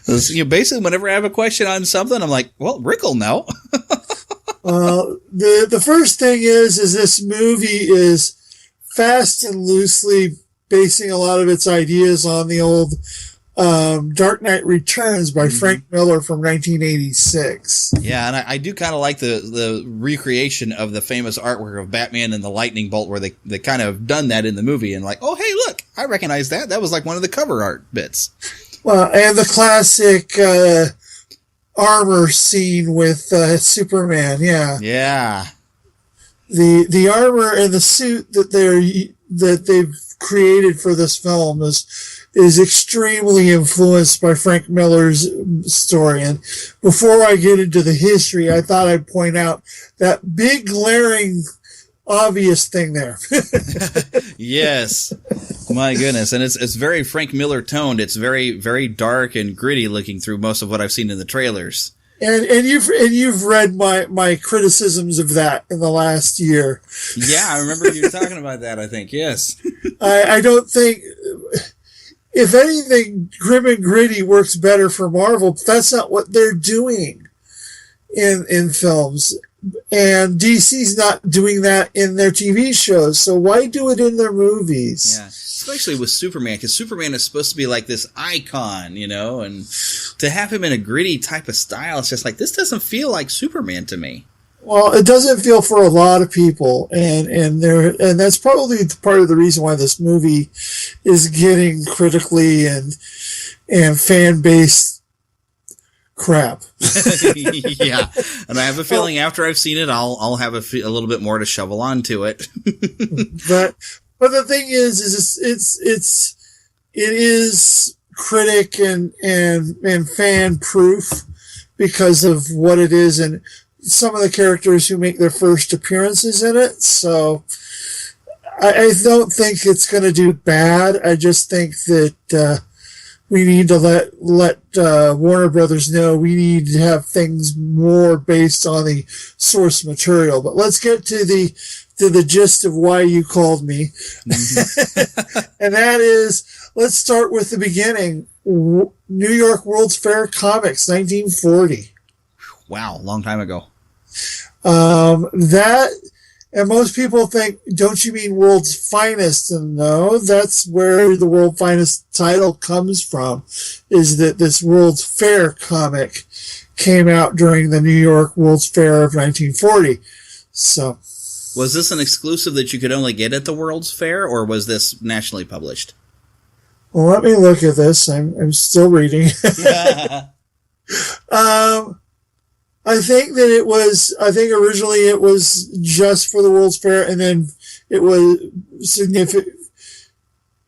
Basically, whenever I have a question on something, I'm like, well, Rick will know. The first thing is this movie is fast and loosely basing a lot of its ideas on the old Dark Knight Returns by Frank Miller from 1986. Yeah, and I do kind of like the recreation of the famous artwork of Batman and the Lightning Bolt, where they kind of done that in the movie, and like, oh, hey, look, I recognize that. That was like one of the cover art bits. Well, and the classic armor scene with Superman, yeah. Yeah. The armor and the suit that they've created for this film is extremely influenced by Frank Miller's story. And before I get into the history, I thought I'd point out that big glaring obvious thing there. Yes. My goodness. And it's very Frank Miller toned. It's very, very dark and gritty looking through most of what I've seen in the trailers. And you've read my criticisms of that in the last year. Yeah, I remember you talking about that, I think. Yes. I don't think, if anything, grim and gritty works better for Marvel, but that's not what they're doing in films. And DC's not doing that in their TV shows, so why do it in their movies? Yeah, especially with Superman, because Superman is supposed to be like this icon, and to have him in a gritty type of style, it's just like, this doesn't feel like Superman to me. Well, it doesn't feel for a lot of people, and that's probably part of the reason why this movie is getting critically and fan base crap. Yeah, and I have a feeling after I've seen it, I'll have a little bit more to shovel onto it. but the thing is it is critic and fan proof because of what it is and some of the characters who make their first appearances in it. So I don't think it's going to do bad. I just think that we need to let Warner Brothers know we need to have things more based on the source material. But let's get to the gist of why you called me. Mm-hmm. And that is, let's start with the beginning. New York World's Fair Comics, 1940. Wow, long time ago. And most people think, don't you mean World's Finest? And no, that's where the World Finest title comes from, is that this World's Fair comic came out during the New York World's Fair of 1940. So, was this an exclusive that you could only get at the World's Fair, or was this nationally published? Well, let me look at this. I'm still reading. I think originally it was just for the World's Fair, and then it was significant.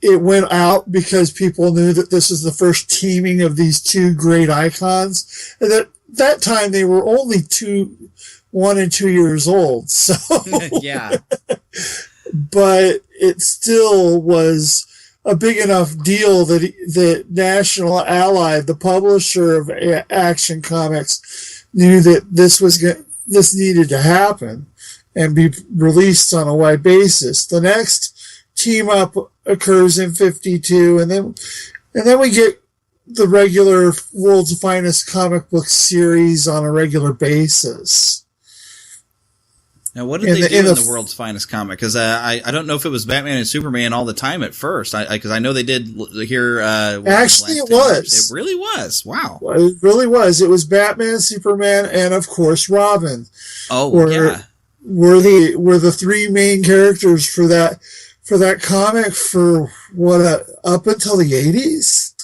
It went out because people knew that this was the first teaming of these two great icons. And at that time, they were only 1 and 2 years old. So, yeah. But it still was a big enough deal that National Allied, the publisher of Action Comics, knew that this needed to happen and be released on a wide basis. The next team up occurs in 52, and then we get the regular World's Finest comic book series on a regular basis. Now, what did they do in the World's Finest comic? Because I don't know if it was Batman and Superman all the time at first. Because I know they did here. Actually, it was. It really was. Wow. It really was. It was Batman, Superman, and of course Robin. Oh, yeah. Were the three main characters for that comic for up until the 80s.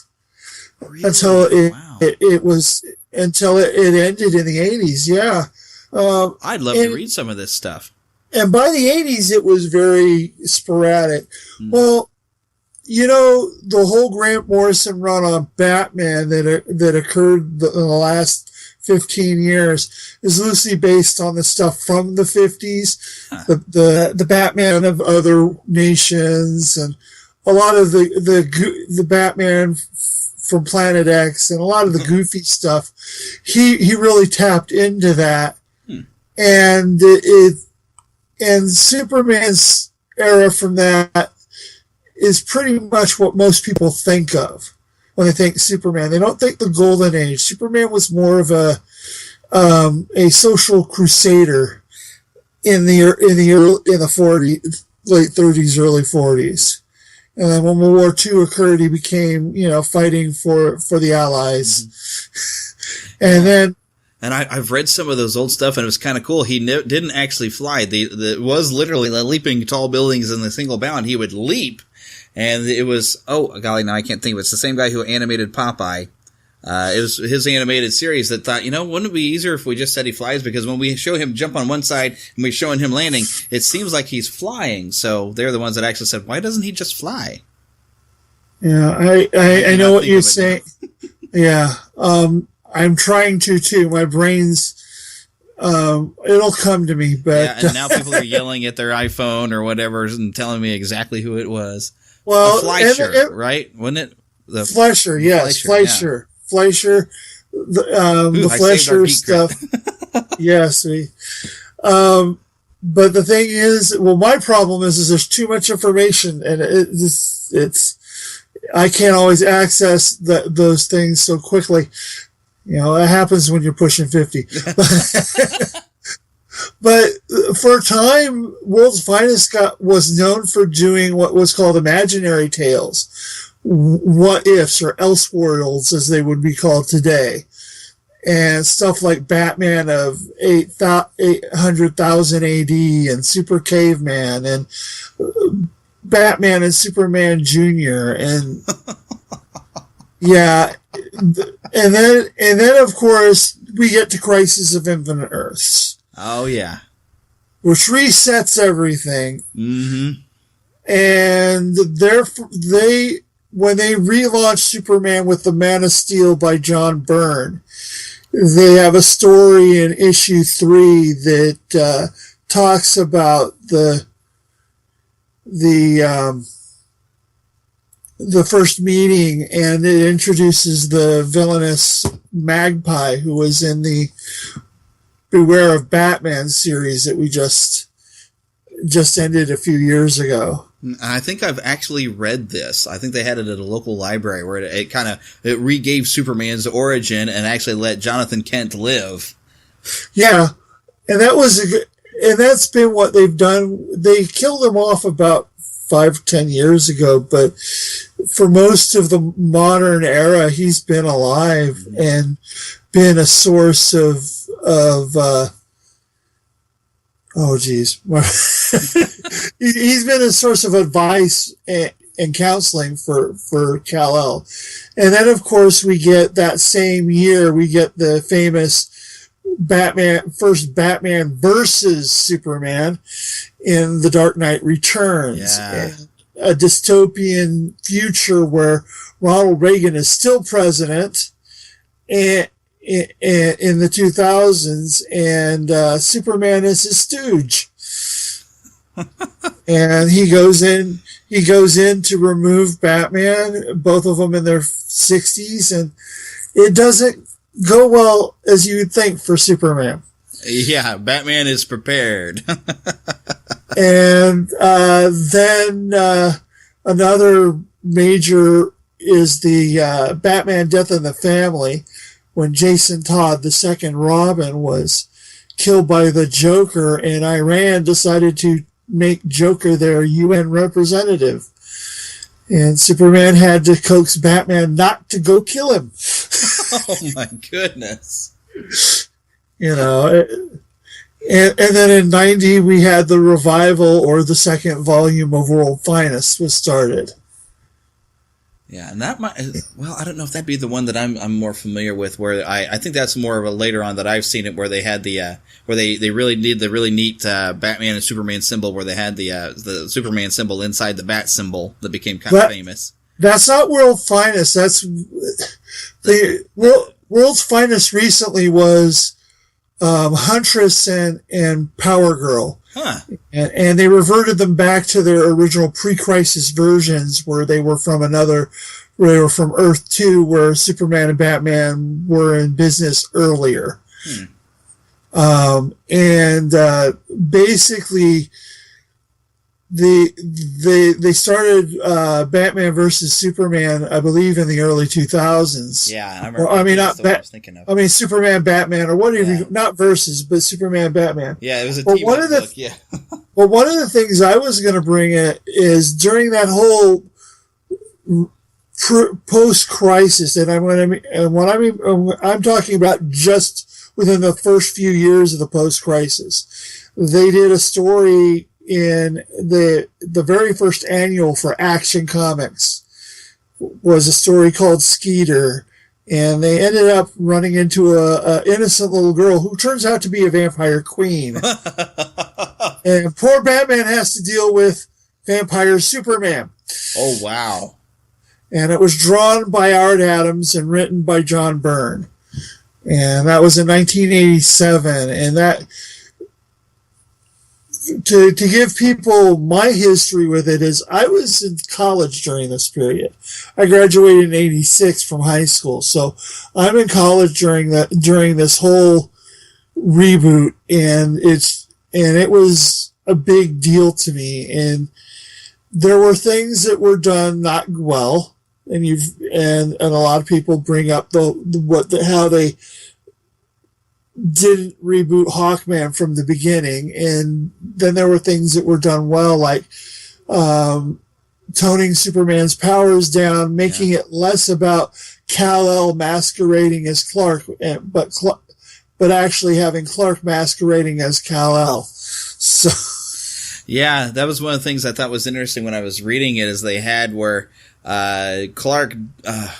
Really? Until it ended in the 80s. Yeah. I'd love to read some of this stuff. And by the 80s, it was very sporadic. Well, the whole Grant Morrison run on Batman that occurred in the last 15 years is loosely based on the stuff from the 50s, the Batman of other nations, and a lot of the Batman from Planet X, and a lot of the goofy stuff. He really tapped into that. And Superman's era from that is pretty much what most people think of when they think Superman. They don't think the Golden Age. Superman was more of a social crusader in the 40s, late 30s, early 40s. And then when World War II occurred, he became, fighting for the Allies. Mm-hmm. And then. And I've read some of those old stuff, and it was kind of cool. He didn't actually fly. It was literally leaping tall buildings in a single bound. He would leap, and it was, oh, golly, now I can't think of it. It's the same guy who animated Popeye. It was his animated series that thought, wouldn't it be easier if we just said he flies? Because when we show him jump on one side and we're showing him landing, it seems like he's flying. So they're the ones that actually said, why doesn't he just fly? Yeah, I know what you're saying. Yeah. I'm trying to too. My brain's, it'll come to me, but. Yeah, and now people are yelling at their iPhone or whatever and telling me exactly who it was. Well, Fleischer, right? Wasn't it? Fleischer, yes. Fleischer. Yeah. Fleischer. The Fleischer stuff. Yes. But the thing is, my problem is there's too much information, and I can't always access those things so quickly. It happens when you're pushing 50. But for a time, World's Finest was known for doing what was called imaginary tales, what ifs, or elseworlds, as they would be called today. and stuff like Batman of 800,000 AD and Super Caveman and Batman and Superman Jr. and yeah, and then of course we get to Crisis of Infinite Earths. Oh yeah, which resets everything. Mm-hmm. And when they relaunched Superman with the Man of Steel by John Byrne, they have a story in issue 3 that talks about the first meeting, and it introduces the villainous Magpie, who was in the Beware of Batman series that we just ended a few years ago. I think I've actually read this. I think they had it at a local library where it regave Superman's origin and actually let Jonathan Kent live. Yeah, and that's been what they've done. They killed him off about 5-10 years ago, but for most of the modern era, he's been alive and been a source of oh geez. He's been a source of advice and counseling for Kal-El. And then of course we get that same year, we get the famous first Batman versus Superman in The Dark Knight Returns. Yeah. A dystopian future where Ronald Reagan is still president and in the 2000s, and Superman is his stooge. And he goes in to remove Batman, both of them in their 60s, and it doesn't go well as you would think for Superman. Yeah, Batman is prepared. And then another major is the Batman Death in the Family, when Jason Todd, the second Robin, was killed by the Joker, and Iran decided to make Joker their UN representative. And Superman had to coax Batman not to go kill him. Oh my goodness. You know, and then in 90 we had the revival, or the second volume of World Finest was started. Yeah, and that might, well, I don't know if that'd be the one that I'm more familiar with, where I think that's more of a later on that I've seen it, where they had the where they really did the really neat Batman and Superman symbol, where they had the Superman symbol inside the Bat symbol that became kind of famous. That's not World Finest. That's the World's Finest recently was Huntress and Power Girl. Huh. And they reverted them back to their original pre-crisis versions, where they were from Earth 2, where Superman and Batman were in business earlier. Basically they started Batman versus Superman, I believe, in the early 2000s. Yeah, I remember. I mean, Superman, Batman, or whatever. Not versus, but Superman, Batman. Yeah, it was a team book. Yeah. Well, one of the things I was going to bring is during that whole post-crisis, and I'm talking about just within the first few years of the post-crisis. They did a story in the very first annual for Action Comics, was a story called Skeeter, and they ended up running into a innocent little girl who turns out to be a vampire queen. And poor Batman has to deal with vampire Superman. Oh, wow. And it was drawn by Art Adams and written by John Byrne. And that was in 1987. And that, to give people my history with it, is I was in college during this period. I graduated in 86 from high school. So I'm in college during this whole reboot, and it was a big deal to me. And there were things that were done not well, and a lot of people bring up how they didn't reboot Hawkman from the beginning, and then there were things that were done well, like toning Superman's powers down, making it less about Kal-El masquerading as Clark, but actually having Clark masquerading as Kal-El. So, yeah, that was one of the things I thought was interesting when I was reading it, is they had where Clark, I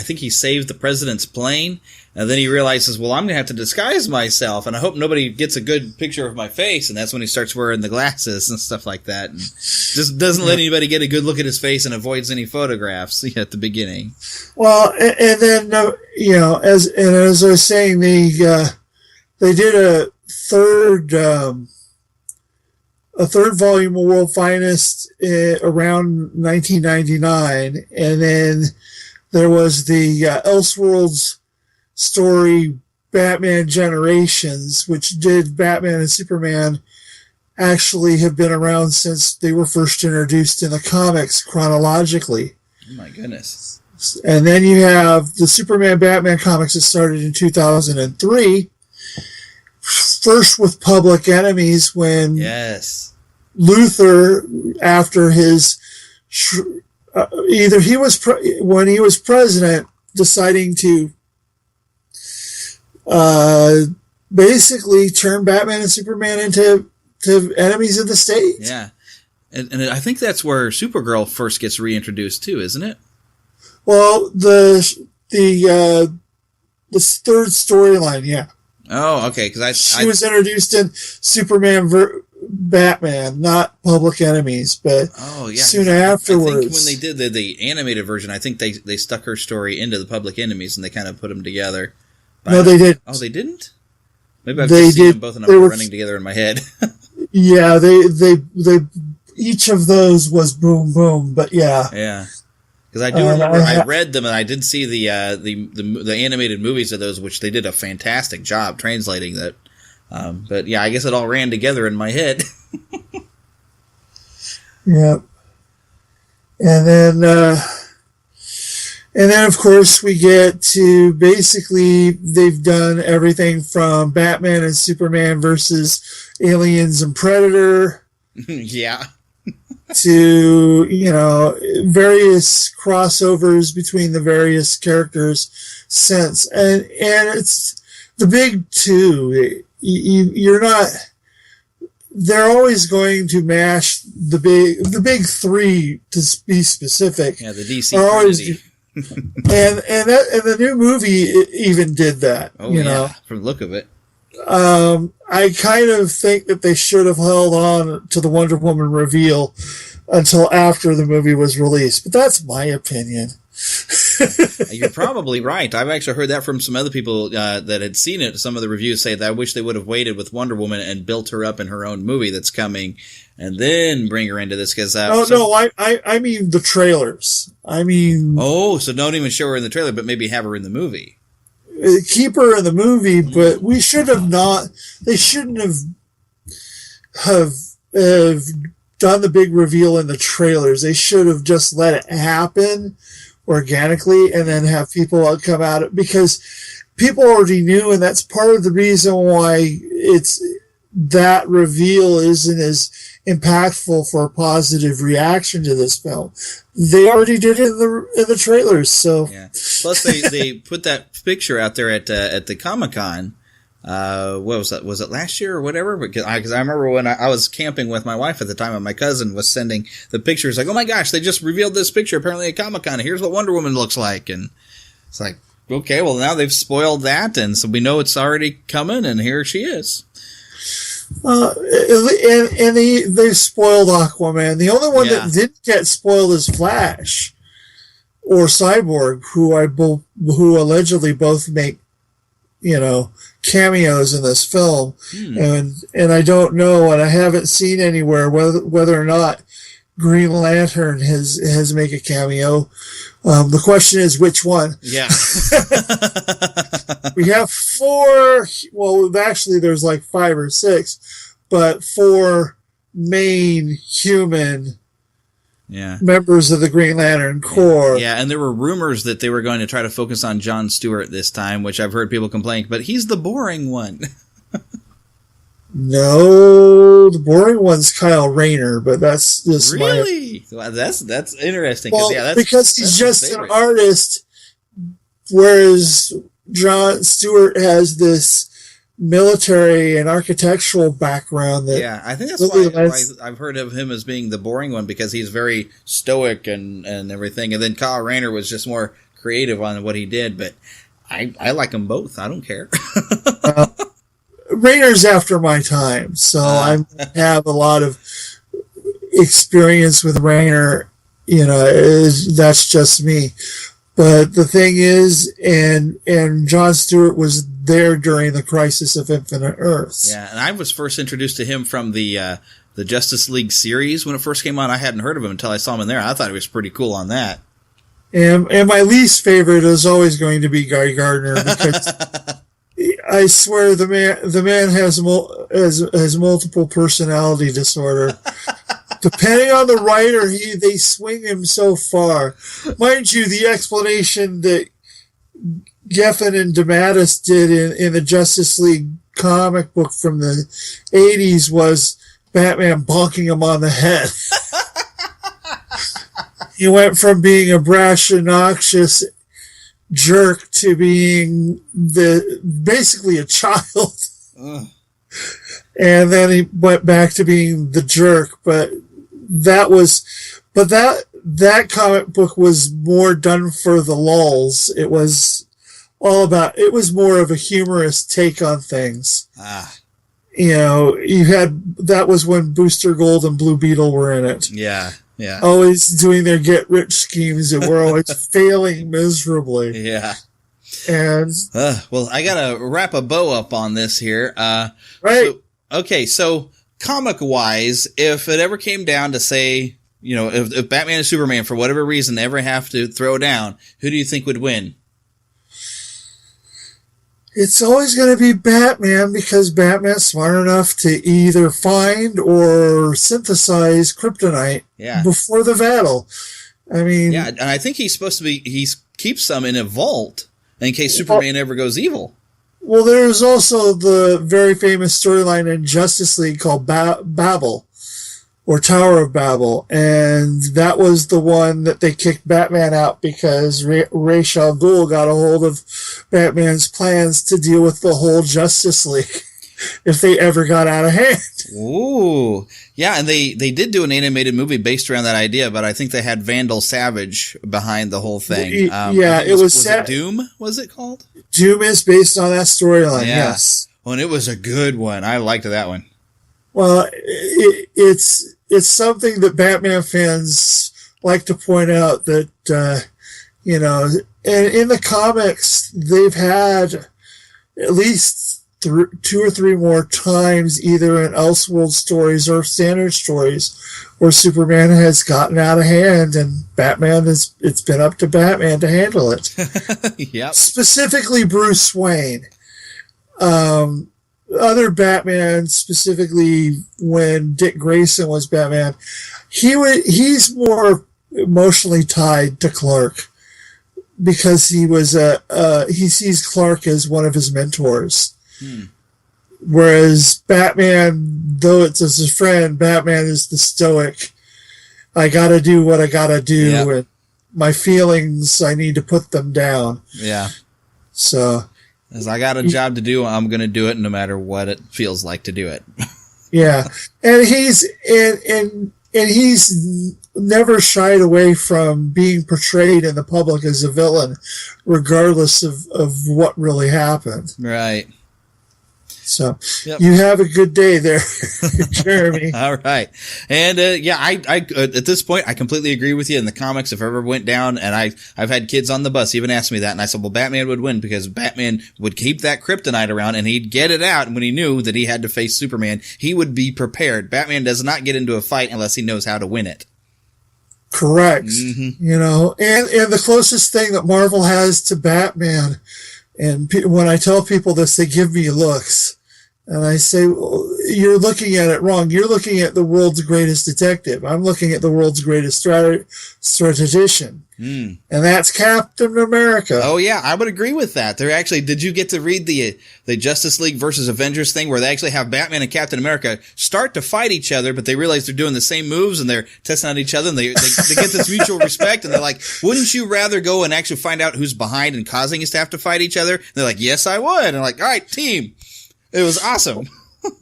think he saved the president's plane, and then he realizes, well, I'm going to have to disguise myself, and I hope nobody gets a good picture of my face, and that's when he starts wearing the glasses and stuff like that, and just doesn't let anybody get a good look at his face and avoids any photographs at the beginning. Well, and then, as I was saying, they did a third volume of World Finest around 1999, and then there was the Elseworlds story Batman Generations, which did Batman and Superman actually have been around since they were first introduced in the comics chronologically. Oh my goodness. And then you have the Superman Batman comics that started in 2003, first with Public Enemies, when Luthor, after his when he was president, deciding to basically turn Batman and Superman into enemies of the state. Yeah, and I think that's where Supergirl first gets reintroduced too, isn't it? Well, the third storyline, yeah. Oh, okay. Because she was introduced in Superman Batman, not Public Enemies, but soon afterwards. I think when they did the animated version, I think they stuck her story into the Public Enemies and they kind of put them together. No, they didn't. Oh, they didn't? Maybe I've just seen them both and I'm running together in my head. Yeah, they each of those was Boom Boom, but yeah. Yeah. Because I do remember I read them and I did see the animated movies of those, which they did a fantastic job translating that. But yeah, I guess it all ran together in my head. Yeah. And then of course we get to basically they've done everything from Batman and Superman versus Aliens and Predator. Yeah. To, various crossovers between the various characters since. And it's the big two. You're not, they're always going to mash the big three, to be specific. Yeah, the DC Trinity. and the new movie even did that. Oh, yeah, from the look of it. I kind of think that they should have held on to the Wonder Woman reveal until after the movie was released, but that's my opinion. You're probably right. I've actually heard that from some other people that had seen it. Some of the reviews say that I wish they would have waited with Wonder Woman and built her up in her own movie that's coming, and then bring her into this. Because I mean the trailers. I mean, so don't even show her in the trailer, but maybe have her in the movie. Keep her in the movie, but we should have not. They shouldn't have done the big reveal in the trailers. They should have just let it happen organically, and then have people come out, because people already knew, and that's part of the reason why that reveal isn't as impactful for a positive reaction to this film. They already did it in the trailers, so yeah. Plus, they put that picture out there at the Comic-Con. What was that? Was it last year or whatever? Because I remember when I was camping with my wife at the time, and my cousin was sending the pictures like, "Oh my gosh, they just revealed this picture apparently at Comic-Con. Here's what Wonder Woman looks like." And it's like, okay, well now they've spoiled that, and so we know it's already coming, and here she is. And they spoiled Aquaman. The only one that didn't get spoiled is Flash or Cyborg, who allegedly both make, cameos in this film. And I don't know, and I haven't seen anywhere whether or not Green Lantern has make a cameo. The question is which one. Yeah. We have 4, well, actually there's like 5 or 6, but 4 main human members of the Green Lantern Corps. Yeah, and there were rumors that they were going to try to focus on Jon Stewart this time, which I've heard people complain, but he's the boring one. No, the boring one's Kyle Rayner, but that's just really. Well, that's interesting. Well, yeah, because he's just an artist, whereas Jon Stewart has this military and architectural background. That I think that's why I've heard of him as being the boring one, because he's very stoic and everything. And then Kyle Rayner was just more creative on what he did. But I like them both. I don't care. Rayner's after my time, so I have a lot of experience with Rayner. You know, that's just me. But the thing is, and Jon Stewart was there during the Crisis of Infinite Earths. Yeah, and I was first introduced to him from the Justice League series when it first came on. I hadn't heard of him until I saw him in there. I thought he was pretty cool on that. And my least favorite is always going to be Guy Gardner, because I swear the man has multiple personality disorder. Depending on the writer, they swing him so far. Mind you, the explanation that Geffen and DeMatteis did in the Justice League comic book from the 80s was Batman bonking him on the head. He went from being a brash, obnoxious jerk to being basically a child. And then he went back to being the jerk, but that comic book was more done for the lulz. It was more of a humorous take on things. You know, that was when Booster Gold and Blue Beetle were in it. Yeah. Always doing their get-rich schemes that were always failing miserably. Yeah. And well, I gotta wrap a bow up on this here. Right. So comic-wise, if it ever came down to say, you know, if Batman and Superman, for whatever reason, ever have to throw down, who do you think would win? It's always going to be Batman, because Batman's smart enough to either find or synthesize kryptonite before the battle. I mean... Yeah, and I think he's supposed to be... He keeps some in a vault in case Superman ever goes evil. Well, there's also the very famous storyline in Justice League called Babel, or Tower of Babel, and that was the one that they kicked Batman out because Ra's al Ghul got a hold of Batman's plans to deal with the whole Justice League if they ever got out of hand. Ooh. Yeah, and they did do an animated movie based around that idea, but I think they had Vandal Savage behind the whole thing. It was it Doom, was it called? Doom is based on that storyline, yes. Well, and it was a good one. I liked that one. Well, it's something that Batman fans like to point out that, you know, and in the comics, they've had at least 2 or 3 more times, either in Elseworld stories or standard stories, where Superman has gotten out of hand and it's been up to Batman to handle it. Yep. Specifically Bruce Wayne. Other Batman, specifically when Dick Grayson was Batman, he's more emotionally tied to Clark because he sees Clark as one of his mentors. Whereas Batman, though it's as a friend, Batman is the stoic, I gotta do what I gotta do, and my feelings, I need to put them down. Yeah. So... As I got a job to do, I'm going to do it no matter what it feels like to do it. Yeah. And he's never shied away from being portrayed in the public as a villain, regardless of what really happened. Right. So you have a good day there, Jeremy. All right. And I at this point, I completely agree with you. In the comics, if I ever went down, and I've had kids on the bus even ask me that, and I said, well, Batman would win because Batman would keep that kryptonite around and he'd get it out. And when he knew that he had to face Superman, he would be prepared. Batman does not get into a fight unless he knows how to win it. Correct. Mm-hmm. You know, and the closest thing that Marvel has to Batman, and when I tell people this, they give me looks. And I say, well, you're looking at it wrong. You're looking at the world's greatest detective. I'm looking at the world's greatest strategician. And that's Captain America. Oh, yeah, I would agree with that. They're actually, did you get to read the Justice League versus Avengers thing where they actually have Batman and Captain America start to fight each other, but they realize they're doing the same moves and they're testing out each other and they get this mutual respect and they're like, wouldn't you rather go and actually find out who's behind and causing us to have to fight each other? And they're like, yes, I would. And I'm like, all right, team. It was awesome.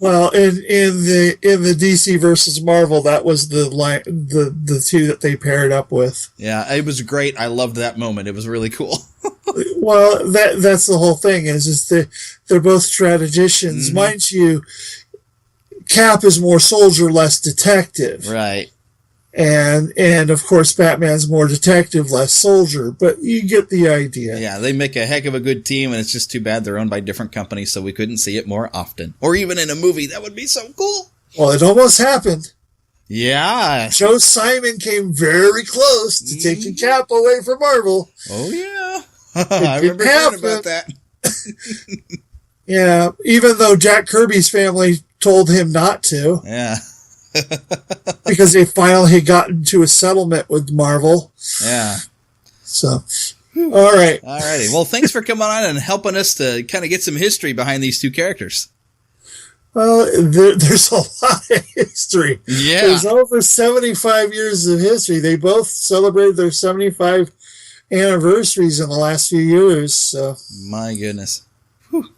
Well, in the DC versus Marvel, that was the two that they paired up with. Yeah, it was great. I loved that moment. It was really cool. Well, that's the whole thing. Is they're both strategicians, mind you. Cap is more soldier, less detective, right? And of course, Batman's more detective, less soldier. But you get the idea. Yeah, they make a heck of a good team, and it's just too bad they're owned by different companies, so we couldn't see it more often, or even in a movie. That would be so cool. Well, it almost happened. Yeah, Joe Simon came very close to taking Cap away from Marvel. Oh yeah, I remember hearing about that. Yeah, even though Jack Kirby's family told him not to. Yeah. Because they finally got into a settlement with Marvel. Yeah. So, all right. Alrighty. Well, thanks for coming on and helping us to kind of get some history behind these two characters. Well, there's a lot of history. Yeah. There's over 75 years of history. They both celebrated their 75 anniversaries in the last few years. So. My goodness. Whew.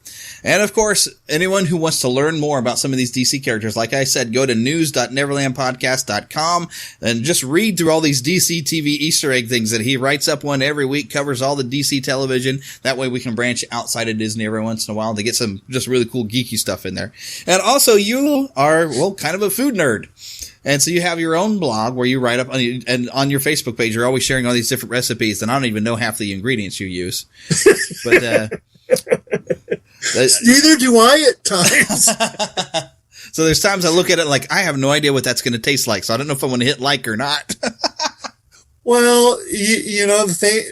And, of course, anyone who wants to learn more about some of these DC characters, like I said, go to news.neverlandpodcast.com and just read through all these DC TV Easter egg things that he writes up one every week, covers all the DC television. That way we can branch outside of Disney every once in a while to get some just really cool geeky stuff in there. And also, you are, well, kind of a food nerd. And so you have your own blog where you write up, and on your Facebook page, you're always sharing all these different recipes, and I don't even know half the ingredients you use. But, neither do I at times. So there's times I look at it like, I have no idea what that's going to taste like, so I don't know if I want to hit like or not. Well, you know, the thing,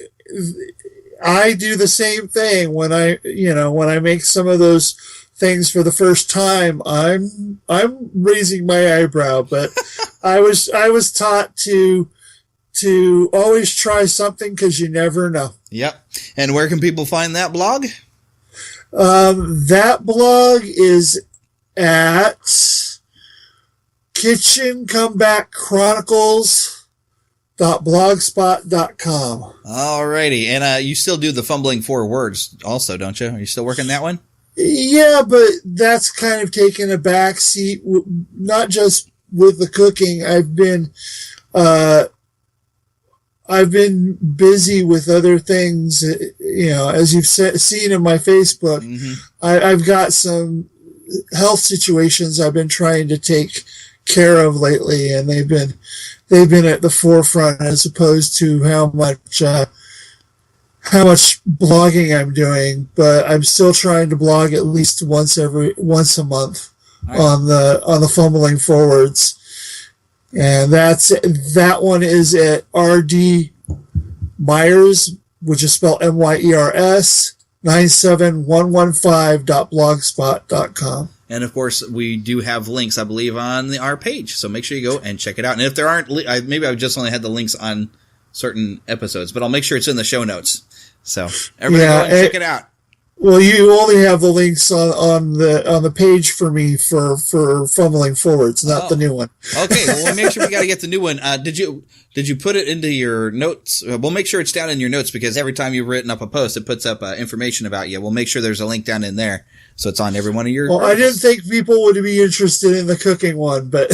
I do the same thing when I make some of those things for the first time. I'm raising my eyebrow, but I was taught to always try something because you never know. Yep. And where can people find that blog? That blog is at kitchencomebackchronicles.blogspot.com. Alrighty. And you still do the fumbling 4 words also, don't you? Are you still working that one? Yeah, but that's kind of taken a back seat, not just with the cooking. I've been busy with other things, you know, as you've seen in my Facebook. I've got some health situations I've been trying to take care of lately, and they've been at the forefront as opposed to how much blogging I'm doing. But I'm still trying to blog at least once a month on the Fumbling Forwards. And that one is at RD Myers, which is spelled MYERS, 97115.blogspot.com. And of course, we do have links, I believe, on our page. So make sure you go and check it out. And if there aren't, maybe I've just only had the links on certain episodes, but I'll make sure it's in the show notes. So everybody go and check it out. Well, you only have the links on the page for me for Fumbling Forwards, not the new one. Okay, well, we'll make sure we got to get the new one. Did you put it into your notes? We'll make sure it's down in your notes because every time you've written up a post, it puts up information about you. We'll make sure there's a link down in there, so it's on every one of your. Well, I didn't think people would be interested in the cooking one, but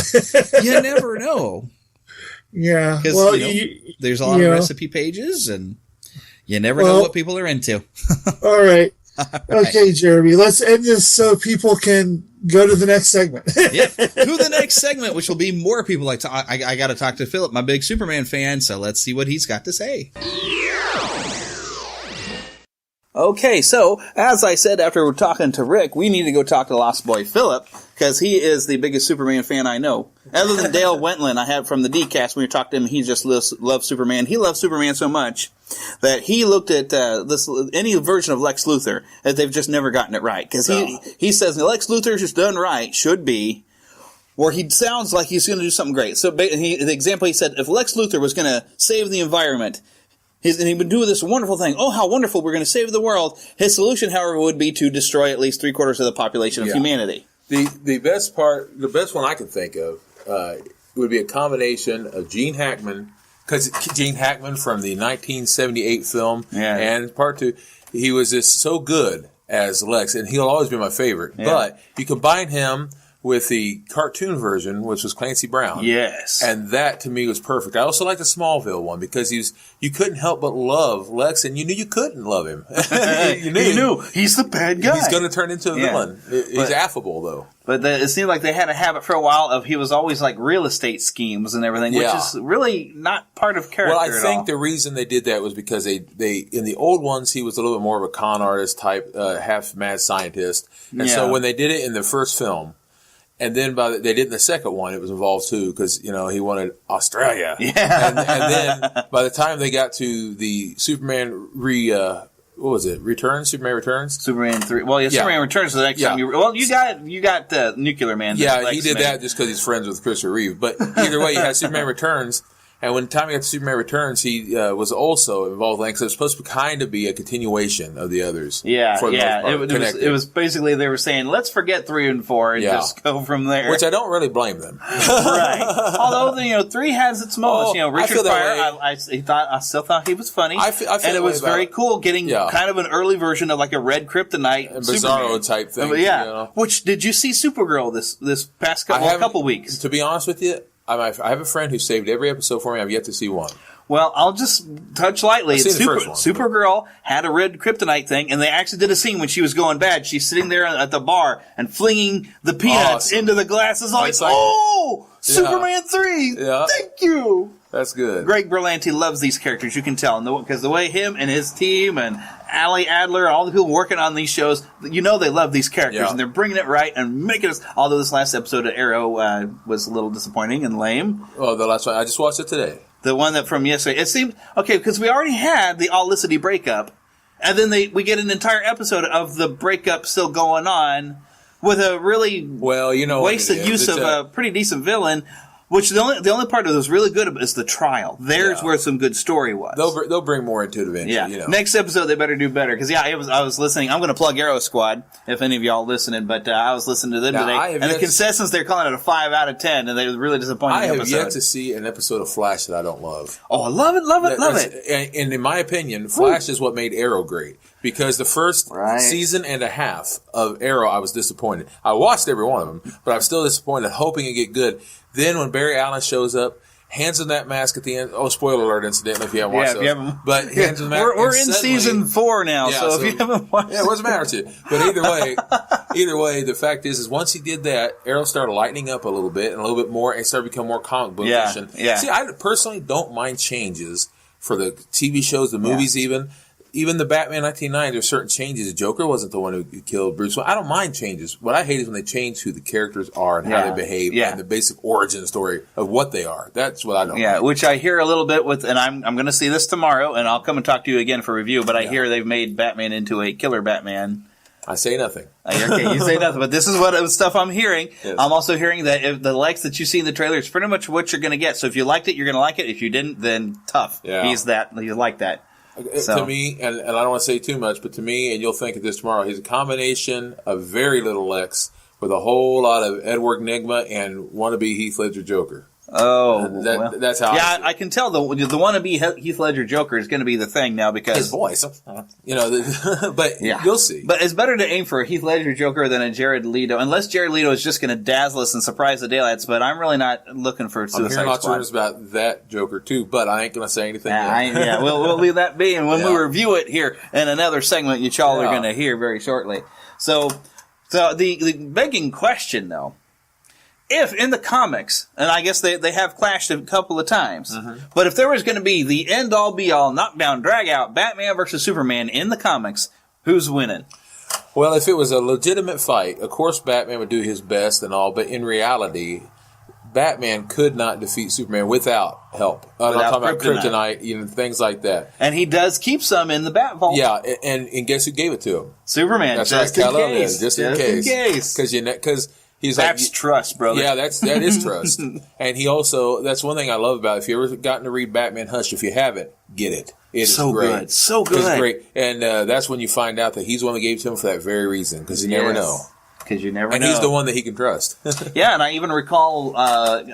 you never know. Yeah, well, there's a lot of recipe pages, and you never know what people are into. All right. Okay, Jeremy, let's end this so people can go to the next segment. Yep, to the next segment, which will be more people. I got to talk to Philip, my big Superman fan, so let's see what he's got to say. Okay, so, as I said after we're talking to Rick, we need to go talk to Lost Boy Philip, because he is the biggest Superman fan I know. Other than Dale Wentland, I had from the D-Cast, when we talked to him, he just loves Superman. He loves Superman so much that he looked at any version of Lex Luthor, that they've just never gotten it right. Because he says Lex Luthor just done right should be where he sounds like he's going to do something great. So the example he said, if Lex Luthor was going to save the environment, and he would do this wonderful thing. Oh, how wonderful, we're going to save the world. His solution, however, would be to destroy at least 3/4 of the population of humanity. The best one I can think of would be a combination of Gene Hackman, because Gene Hackman from the 1978 film and Part 2, he was just so good as Lex, and he'll always be my favorite. Yeah. But you combine him with the cartoon version, which was Clancy Brown. Yes. And that, to me, was perfect. I also like the Smallville one, because you couldn't help but love Lex, and you knew you couldn't love him. you knew. He's the bad guy. He's going to turn into a villain. He's affable, though. But it seemed like they had a habit for a while of he was always like real estate schemes and everything, which is really not part of character at all. Well, I think the reason they did that was because they in the old ones, he was a little bit more of a con artist type, half mad scientist. And so when they did it in the first film, and then they did it in the second one, it was involved too, because, he wanted Australia. Yeah. And then by the time they got to the Superman Returns? Superman Returns? Superman 3. Well, Superman Returns is the next time you got Nuclear Man. Yeah, he did that just because he's friends with Christopher Reeve. But either way, you had Superman Returns. And when time he got to Superman Returns, he was also involved in it, because it was supposed to kind of be a continuation of the others. Yeah, it was basically they were saying, let's forget 3 and 4 and just go from there. Which I don't really blame them. Right. Although, 3 has its moments. Richard Pryor, I still thought he was funny. I feel and it was very cool getting kind of an early version of like a Red Kryptonite Bizarro type thing. Yeah. Which, did you see Supergirl this past couple weeks? To be honest with you, I have a friend who saved every episode for me. I've yet to see one. Well, I'll just touch lightly. I've seen the first one. Supergirl had a red kryptonite thing, and they actually did a scene when she was going bad. She's sitting there at the bar and flinging the peanuts into the glasses. Superman 3! Yeah. Thank you! That's good. Greg Berlanti loves these characters, you can tell. Because the way him and his team and Ali Adler, all the people working on these shows, they love these characters, and they're bringing it right and making us. Although this last episode of Arrow was a little disappointing and lame. Oh, the last one. I just watched it today. The one that from yesterday. It seemed okay because we already had the Olicity breakup, and then we get an entire episode of the breakup still going on with a really wasted use of a pretty decent villain. Which the only part that was really good is the trial. There's where some good story was. They'll bring more into it eventually. Yeah. Next episode they better do better because I was listening. I'm going to plug Arrow Squad if any of y'all listening, but I was listening to them today, and the contestants they're calling it a 5 out of 10, and they were really disappointed. I have yet to see an episode of Flash that I don't love. Oh, I love it. And in my opinion, Flash is what made Arrow great. Because the first season and a half of Arrow, I was disappointed. I watched every one of them, but I'm still disappointed, hoping it get good. Then when Barry Allen shows up, hands him that mask at the end. Oh, spoiler alert, incidentally, if you haven't watched those. But hands him the mask. We're in season 4 now, so if you haven't watched it. Yeah, it doesn't matter to you. But either way, the fact is once he did that, Arrow started lightening up a little bit and a little bit more, and started becoming more comic bookish. Yeah. See, I personally don't mind changes for the TV shows, the movies even. Even the Batman 1990, there's certain changes. The Joker wasn't the one who killed Bruce Wayne. I don't mind changes. What I hate is when they change who the characters are and how they behave and the basic origin story of what they are. That's what I don't like. Which I hear a little bit with, and I'm going to see this tomorrow, and I'll come and talk to you again for review, but I hear they've made Batman into a killer Batman. I say nothing. Okay, you say nothing, but this is what stuff I'm hearing. Yes. I'm also hearing that if the likes that you see in the trailer is pretty much what you're going to get. So if you liked it, you're going to like it. If you didn't, then tough. Yeah. He's like that. To me, and I don't want to say too much, but to me, and you'll think of this tomorrow, he's a combination of very little Lex with a whole lot of Edward Nygma and wannabe Heath Ledger Joker. Oh, that's how. Yeah, I can tell the wannabe Heath Ledger Joker is going to be the thing now because his voice, but you'll see. But it's better to aim for a Heath Ledger Joker than a Jared Leto, unless Jared Leto is just going to dazzle us and surprise the daylights. But I'm really not looking for Suicide Squad. I'm hearing lots of rumors about that Joker too, but I ain't going to say anything. We'll leave that be, and when we review it here in another segment, you all are going to hear very shortly. So the begging question though. If in the comics, and I guess they have clashed a couple of times, but if there was going to be the end-all, be-all, knockdown, drag-out, Batman versus Superman in the comics, Who's winning? Well, if it was a legitimate fight, of course Batman would do his best and all, but in reality, Batman could not defeat Superman without help. I'm talking about kryptonite, things like that. And he does keep some in the Bat Vault. Yeah, and guess who gave it to him? Superman. That's just right, in case. Just in case. Because he's that's trust, brother. Yeah, that is trust. And he also, that's one thing I love about it. If you ever gotten to read Batman Hush, if you haven't, get it. It is so great. Good. So good. It's great. And that's when you find out that he's the one that gave it to him for that very reason, because you never know. Because you never know. And he's the one that he can trust. Yeah, and I even recall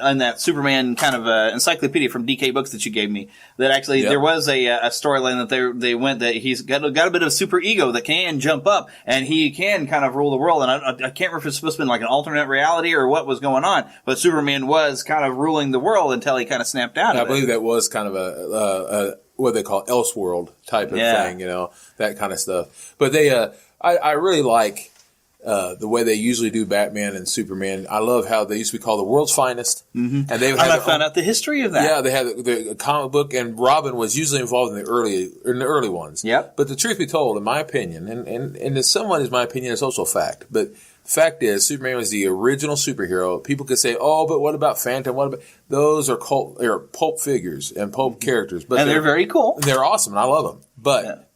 in that Superman kind of encyclopedia from DK Books that you gave me, that actually there was a storyline that they went that he's got a bit of super ego that can jump up, and he can kind of rule the world. And I can't remember if it's supposed to be like an alternate reality or what was going on, but Superman was kind of ruling the world until he kind of snapped out of it. I believe that was kind of a what they call Elseworld type of thing, that kind of stuff. But they, I really like the way they usually do Batman and Superman. I love how they used to be called the world's finest. Mm-hmm. And I found out the history of that. Yeah, they had the comic book, and Robin was usually involved in the early ones. Yep. But the truth be told, in my opinion, and somewhat is my opinion, it's also fact, but fact is, Superman was the original superhero. People could say, "Oh, but what about Phantom? What about those?" Are pulp figures and pulp characters, but they're very cool. They're awesome, and I love them. But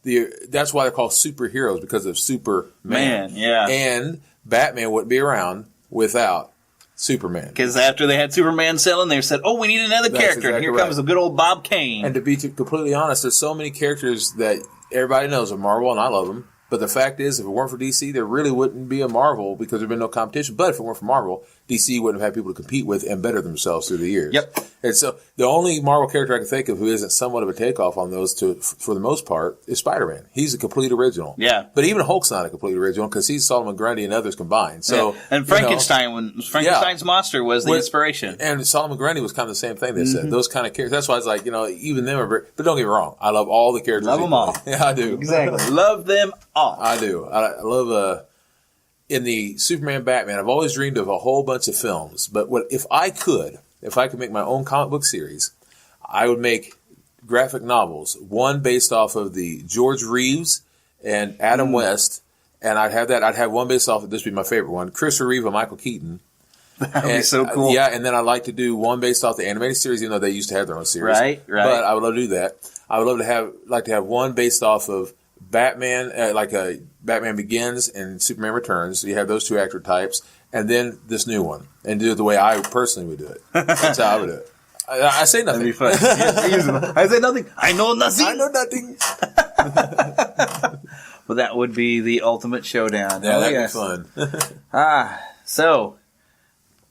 that's why they're called superheroes, because of Superman. Yeah. And Batman wouldn't be around without Superman. Because after they had Superman selling, they said, "Oh, we need another character." Exactly and here comes the good old Bob Kane. And to be completely honest, there's so many characters that everybody knows of Marvel, and I love them. But the fact is, if it weren't for DC, there really wouldn't be a Marvel, because there'd been no competition. But if it weren't for Marvel, DC wouldn't have had people to compete with and better themselves through the years. Yep. And so the only Marvel character I can think of who isn't somewhat of a takeoff on those two, for the most part, is Spider-Man. He's a complete original. Yeah. But even Hulk's not a complete original, because he's Solomon Grundy and others combined. So and Frankenstein, Frankenstein's monster was the inspiration. And Solomon Grundy was kind of the same thing. They said those kind of characters. That's why it's like, even them are very, but don't get me wrong, I love all the characters. Love them all. Yeah, I do. Exactly. Love them all. I do. I love in the Superman Batman, I've always dreamed of a whole bunch of films, but if I could make my own comic book series, I would make graphic novels, one based off of the George Reeves and Adam West, and I'd have one based off of, this would be my favorite one, Christopher Reeve and Michael Keaton. That would be so cool. Yeah, and then I'd like to do one based off the animated series, even though they used to have their own series. Right. But I would love to do that. I would love to have one based off of Batman, Batman Begins and Superman Returns. You have those two actor types, and then this new one, and do it the way I personally would do it. That's how I would do it. I say nothing. That'd be fun. I say nothing. I know nothing. I know nothing. Well, that would be the ultimate showdown. Yeah, that'd be fun. So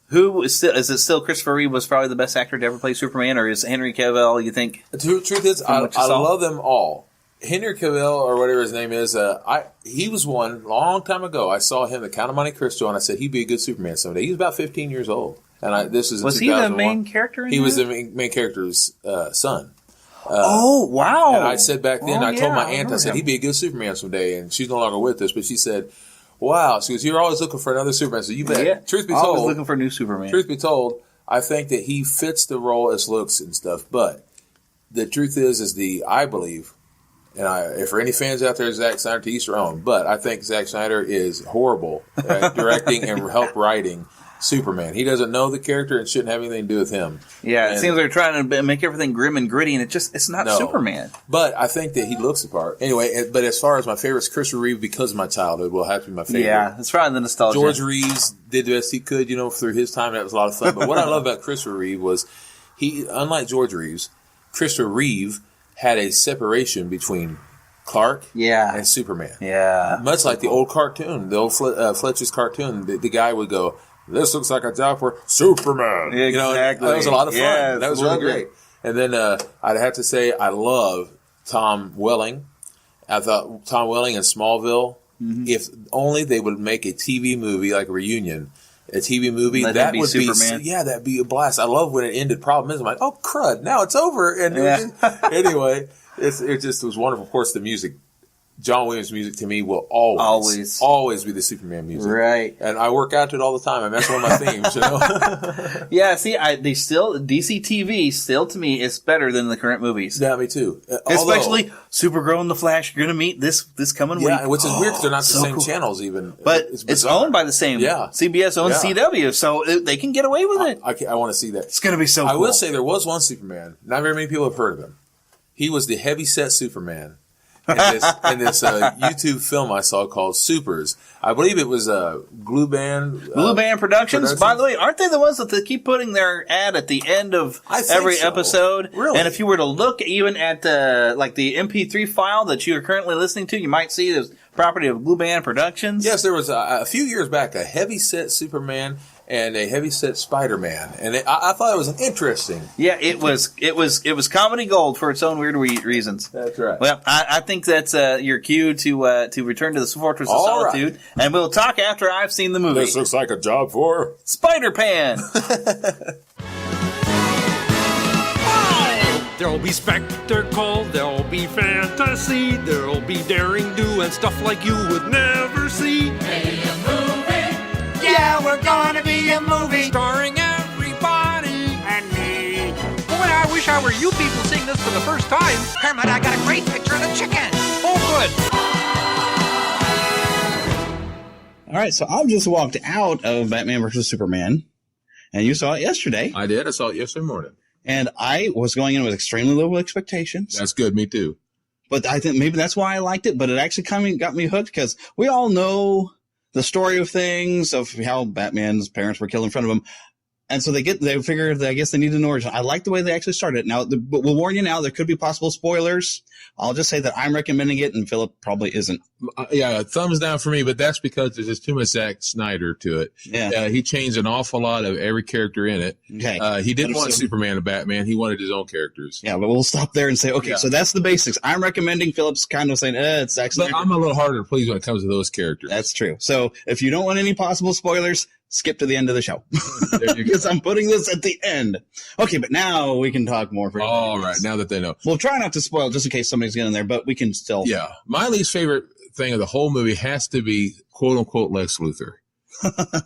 who is it still Christopher Reeve was probably the best actor to ever play Superman, or is Henry Cavill, you think? The truth is, I love them all. Henry Cavill, or whatever his name is, he was one long time ago. I saw him at Count of Monte Cristo, and I said he'd be a good Superman someday. He was about 15 years old, and this is was he the main character? He was the main character's son. Oh wow! And I said back then, I told my aunt, I said he'd be a good Superman someday, and she's no longer with us, but she said, "Wow," she goes, "You're always looking for another Superman." So you bet. Yeah. Truth be told, always looking for a new Superman. Truth be told, I think that he fits the role as looks and stuff. But the truth is I believe. And if for any fans out there, Zack Snyder, to each their own. But I think Zack Snyder is horrible at directing and help writing Superman. He doesn't know the character and shouldn't have anything to do with him. Yeah, it seems they're trying to make everything grim and gritty, and it's not Superman. But I think that he looks the part. Anyway, but as far as my favorite, Christopher Reeve, because of my childhood, will have to be my favorite. Yeah, it's probably the nostalgia. George Reeves did the best he could, through his time. That was a lot of fun. But what I love about Christopher Reeve was unlike George Reeves, Christopher Reeve had a separation between Clark and Superman. Yeah. Much like the old cartoon, the old Fletcher's cartoon, the guy would go, "This looks like a job for Superman." Exactly. That was a lot of fun. Yes, that was really great. And then I'd have to say I love Tom Welling. I thought Tom Welling in Smallville, if only they would make a TV movie, like a reunion, a TV movie, that would Superman. That'd be a blast. I love when it ended. Problem is, I'm like, oh crud, now it's over. And anyway, it just was wonderful. Of course, the music John Williams music to me will always be the Superman music. Right. And I work out to it all the time. I mean, that's one of my themes, you know? Yeah, see, DC TV still to me is better than the current movies. Yeah, me too. Especially Supergirl and the Flash. You're going to meet this coming week. Yeah, which is weird because they're not the same channels even. But it's owned by the same. Yeah. CBS owns CW, so they can get away with it. I want to see that. It's going to be so cool. I will say there was one Superman. Not very many people have heard of him. He was the heavy-set Superman in this YouTube film I saw called Supers. I believe it was Glue Band Productions. By the way, aren't they the ones that they keep putting their ad at the end of every episode? Really? And if you were to look even at the MP3 file that you are currently listening to, you might see the property of Glue Band Productions. Yes, there was a few years back a heavy-set Superman and a heavy-set Spider-Man, and I thought it was interesting. Yeah, it was comedy gold for its own weird reasons. That's right. Well, I think that's your cue to return to the Fortress of Solitude, and we'll talk after I've seen the movie. This looks like a job for Spider-Pan. There'll be spectacle, there'll be fantasy, there'll be daring do and stuff like you would never see. Hey, a movie! Yeah, we're gonna be a movie! Starring everybody and me. Boy, I wish I were you people seeing this for the first time. Kermit, I got a great picture of the chicken! Oh, All right, so I've just walked out of Batman vs. Superman, and you saw it yesterday. I did. I saw it yesterday morning. And I was going in with extremely low expectations. That's good. Me too. But I think maybe that's why I liked it. But it actually got me hooked because we all know the story of things, of how Batman's parents were killed in front of him. And so they figure that I guess they need an origin. I like the way they actually started. Now, but we'll warn you now, there could be possible spoilers. I'll just say that I'm recommending it, and Philip probably isn't. Yeah, thumbs down for me, but that's because there's just too much Zack Snyder to it. Yeah. He changed an awful lot of every character in it. Okay. He didn't want Superman and Batman. He wanted his own characters. Yeah, but we'll stop there and say, okay, so that's the basics. I'm recommending. Philip's kind of saying, it's Zack Snyder. But I'm a little harder to please when it comes to those characters. That's true. So if you don't want any possible spoilers, skip to the end of the show. Because I'm putting this at the end. Okay, but now we can talk more. All right, now that they know. We'll try not to spoil just in case somebody's getting there, but we can still. Yeah. My least favorite thing of the whole movie has to be quote-unquote Lex Luthor.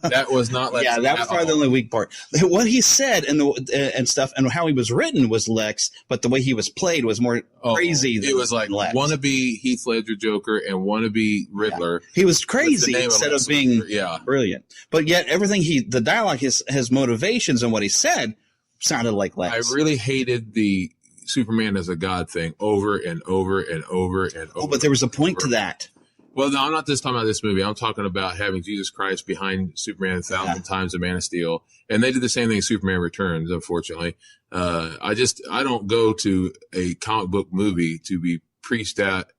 That was not Lex. Yeah, that was probably the only weak part. What he said and stuff and how he was written was Lex, but the way he was played was more crazy than it was like Lex. Wannabe Heath Ledger Joker and wannabe Riddler. Yeah. He was crazy instead of being brilliant. But yet everything the dialogue, his motivations and what he said sounded like Lex. I really hated the Superman as a god thing over and over and over and over. Oh, but there was a point to that. Well, no, I'm not just talking about this movie. I'm talking about having Jesus Christ behind Superman 1,000 times a Man of Steel. And they did the same thing in Superman Returns, unfortunately. I don't go to a comic book movie to be preached at.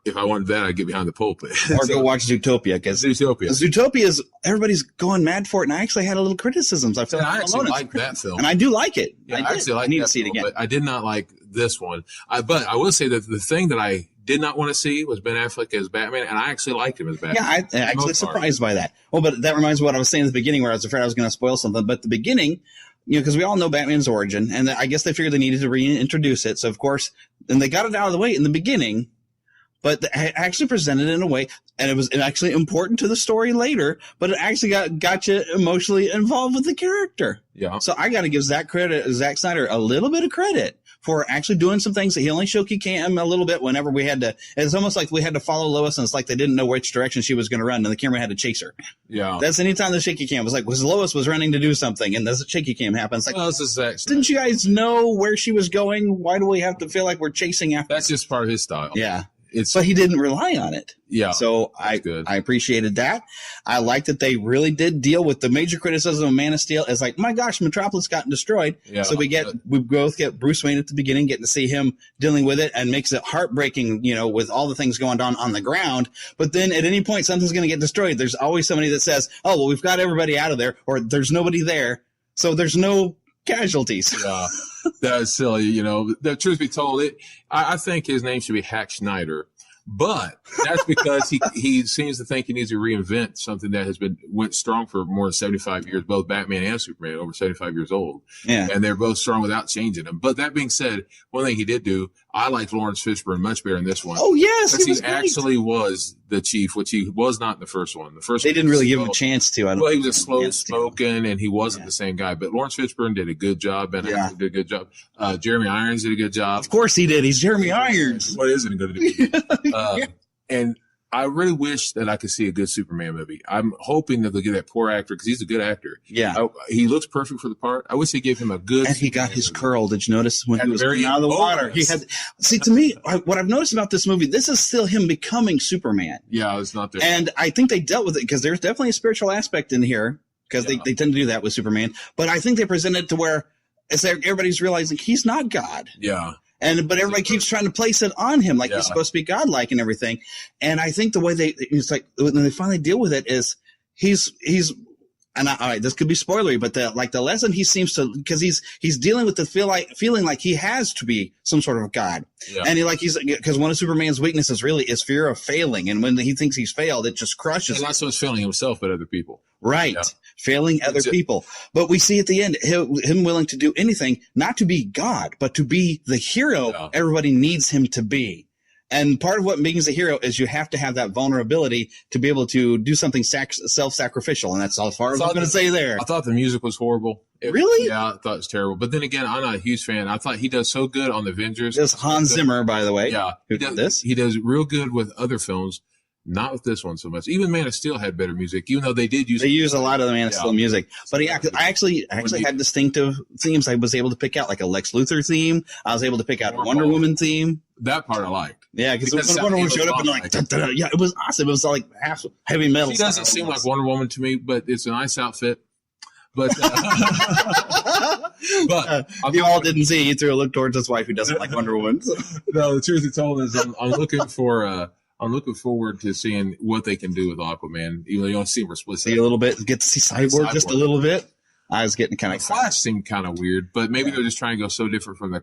If I wanted that, I'd get behind the pulpit. Or go watch Zootopia. Zootopia is, everybody's going mad for it. And I actually had a little criticisms. I actually like that film. And I do like it. Yeah, I actually like that film. I need to see it again. But I did not like this one. But I will say that the thing that I did not want to see was Ben Affleck as Batman, and I actually liked him as Batman. Yeah, I'm actually surprised by that. Well, but that reminds me of what I was saying at the beginning, where I was afraid I was going to spoil something. But the beginning, because we all know Batman's origin, and I guess they figured they needed to reintroduce it. So, of course, and they got it out of the way in the beginning, but they actually presented it in a way, and it was actually important to the story later, but it actually got you emotionally involved with the character. Yeah. So I got to give Zack Snyder a little bit of credit for actually doing some things that he only shook cam a little bit whenever we had to. It's almost like we had to follow Lois, and it's like they didn't know which direction she was going to run, and the camera had to chase her. Yeah. That's anytime the shaky cam was like, Lois was running to do something, and the shaky cam happens. Like, well, this is Zack Snyder. Didn't you guys know where she was going? Why do we have to feel like we're chasing after? That's just part of his style. Yeah. But he didn't rely on it. Yeah. So I appreciated that. I like that they really did deal with the major criticism of Man of Steel. It's like, my gosh, Metropolis got destroyed. Yeah, so we both get Bruce Wayne at the beginning, getting to see him dealing with it, and makes it heartbreaking, with all the things going on the ground. But then at any point, something's going to get destroyed. There's always somebody that says, oh, well, we've got everybody out of there, or there's nobody there. So there's no casualties. Yeah. That's silly, The truth be told, I think his name should be Hack Schneider, but that's because he seems to think he needs to reinvent something that went strong for more than 75 years. Both Batman and Superman over 75 years old, and they're both strong without changing them. But that being said, one thing he did do, I liked Lawrence Fishburne much better in this one. Oh, yes, because he was he actually was the chief, which he was not in the first one. The first they one didn't really give him a chance to. Well, he was a slow spoken, and he wasn't the same guy. But Lawrence Fishburne did a good job. Ben Affleck did a good job. Jeremy Irons did a good job. Of course he did. He's Jeremy Irons. What isn't going to do? And I really wish that I could see a good Superman movie. I'm hoping that they'll get that poor actor because he's a good actor. Yeah. He looks perfect for the part. I wish they gave him a good. And he got his curl. Did you notice when he was very coming out of the water? He had. See, to me, what I've noticed about this movie, this is still him becoming Superman. Yeah, it's not there. And I think they dealt with it because there's definitely a spiritual aspect in here because they tend to do that with Superman. But I think they presented it to where everybody's realizing he's not God. Yeah. But everybody keeps trying to place it on him like he's supposed to be godlike and everything. And I think the way it's like when they finally deal with it is he's and all right, this could be spoilery, but the lesson he seems to, because he's dealing with the feeling like he has to be some sort of god. Yeah. And because one of Superman's weaknesses really is fear of failing. And when he thinks he's failed, it just crushes him. Not so much failing himself, but other people. Right. Yeah. Failing other people. But we see at the end him willing to do anything, not to be God, but to be the hero everybody needs him to be. And part of what makes a hero is you have to have that vulnerability to be able to do something self-sacrificial. And that's as far as I'm going to say there. I thought the music was horrible. Really? Yeah, I thought it was terrible. But then again, I'm not a huge fan. I thought he does so good on the Avengers. This Hans Zimmer, by the way. Yeah. Who did this? He does real good with other films. Not with this one so much. Even Man of Steel had better music, even though they use a lot of the Man of Steel music. But I actually had distinctive themes I was able to pick out, like a Lex Luthor theme. I was able to pick out a Wonder Woman theme. That part I liked. Yeah, because when Wonder Woman showed up and yeah, it was awesome. It was like half heavy metal. She doesn't seem like Wonder Woman to me, but it's a nice outfit. But you all didn't see. He threw a look towards his wife who doesn't like Wonder Woman. So. No, the truth be told is I'm looking for. I'm looking forward to seeing what they can do with Aquaman. Even though you don't see him explicitly. See a little bit, get to see Cyborg just a little bit. I was getting kind of Flash seemed kind of weird, but maybe they're just trying to go so different from the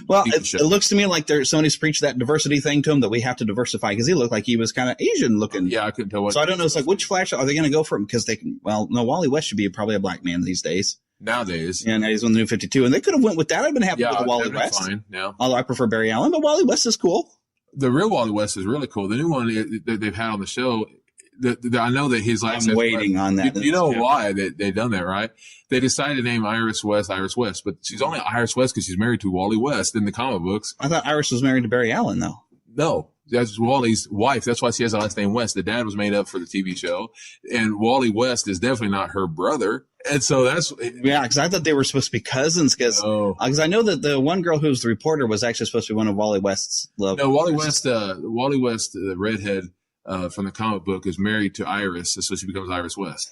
Well, it looks to me like somebody's preached that diversity thing to him that we have to diversify because he looked like he was kind of Asian looking. Yeah, I couldn't tell what. So I don't know. It's like which Flash are they going to go for him? Because they can. Well, no, Wally West should be probably a black man these days. Nowadays, yeah, now he's on the New 52, and they could have went with that. I've been happy with the Wally West. Fine, yeah. Although I prefer Barry Allen, but Wally West is cool. The real Wally West is really cool. The new one that they've had on the show, I know that his last. I'm waiting on that. You know why they done that, right? They decided to name Iris West, but she's only Iris West because she's married to Wally West in the comic books. I thought Iris was married to Barry Allen, though. No, that's Wally's wife. That's why she has the last name West. The dad was made up for the TV show, and Wally West is definitely not her brother. And so that's because I thought they were supposed to be cousins. Because I know that the one girl who was the reporter was actually supposed to be one of Wally West's love. No, Wally West, the redhead from the comic book, is married to Iris, so she becomes Iris West.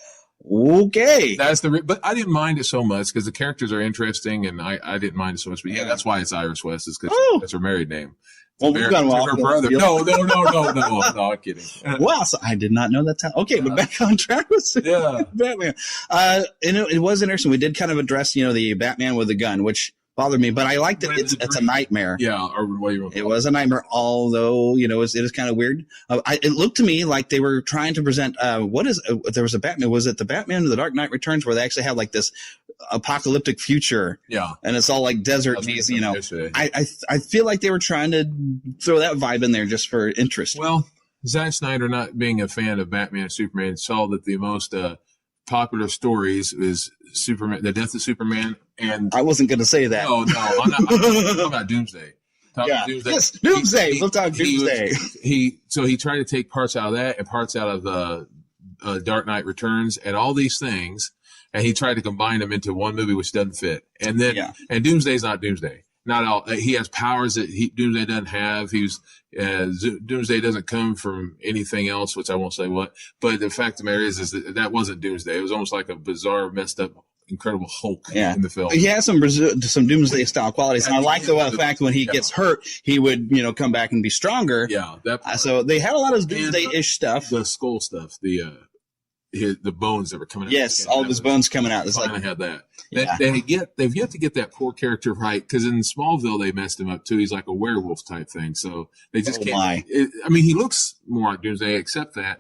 Okay, that's but I didn't mind it so much because the characters are interesting, and I didn't mind it so much. But yeah, that's why it's Iris West, is because that's her married name. Well, we've gone off. Her brother. No, I'm kidding. Wow, so I did not know that. Okay, but back on track with Batman. It was interesting. We did kind of address, the Batman with a gun, which bothered me, but I liked it. It's a nightmare. Yeah, or what you it was a nightmare. Although it is kind of weird. It looked to me like they were trying to present there was a Batman. Was it the Batman of the Dark Knight Returns, where they actually have like this apocalyptic future? Yeah, and it's all like desert. I feel like they were trying to throw that vibe in there just for interest. Well, Zack Snyder, not being a fan of Batman and Superman, saw that the most popular stories is Superman, the death of Superman, and I wasn't going to say that. No, I'm talking about Doomsday. Doomsday. Yes, Doomsday. We'll talk Doomsday. He tried to take parts out of that and parts out of Dark Knight Returns and all these things, and he tried to combine them into one movie, which doesn't fit. And then, and Doomsday's not Doomsday. Not all. He has powers that Doomsday doesn't have. Doomsday doesn't come from anything else, which I won't say what. But the fact of the matter is that wasn't Doomsday. It was almost like a bizarre, messed up, Incredible Hulk in the film. He has some Doomsday style qualities, and I like the fact when he gets hurt, he would come back and be stronger. Yeah, so they had a lot of Doomsday-ish stuff. The skull stuff, the bones that were coming out. Yes, all of his bones coming out. It's finally had that. They've yet to get that poor character right, because in Smallville they messed him up too. He's like a werewolf type thing, so they just can't. He looks more like Doomsday, except that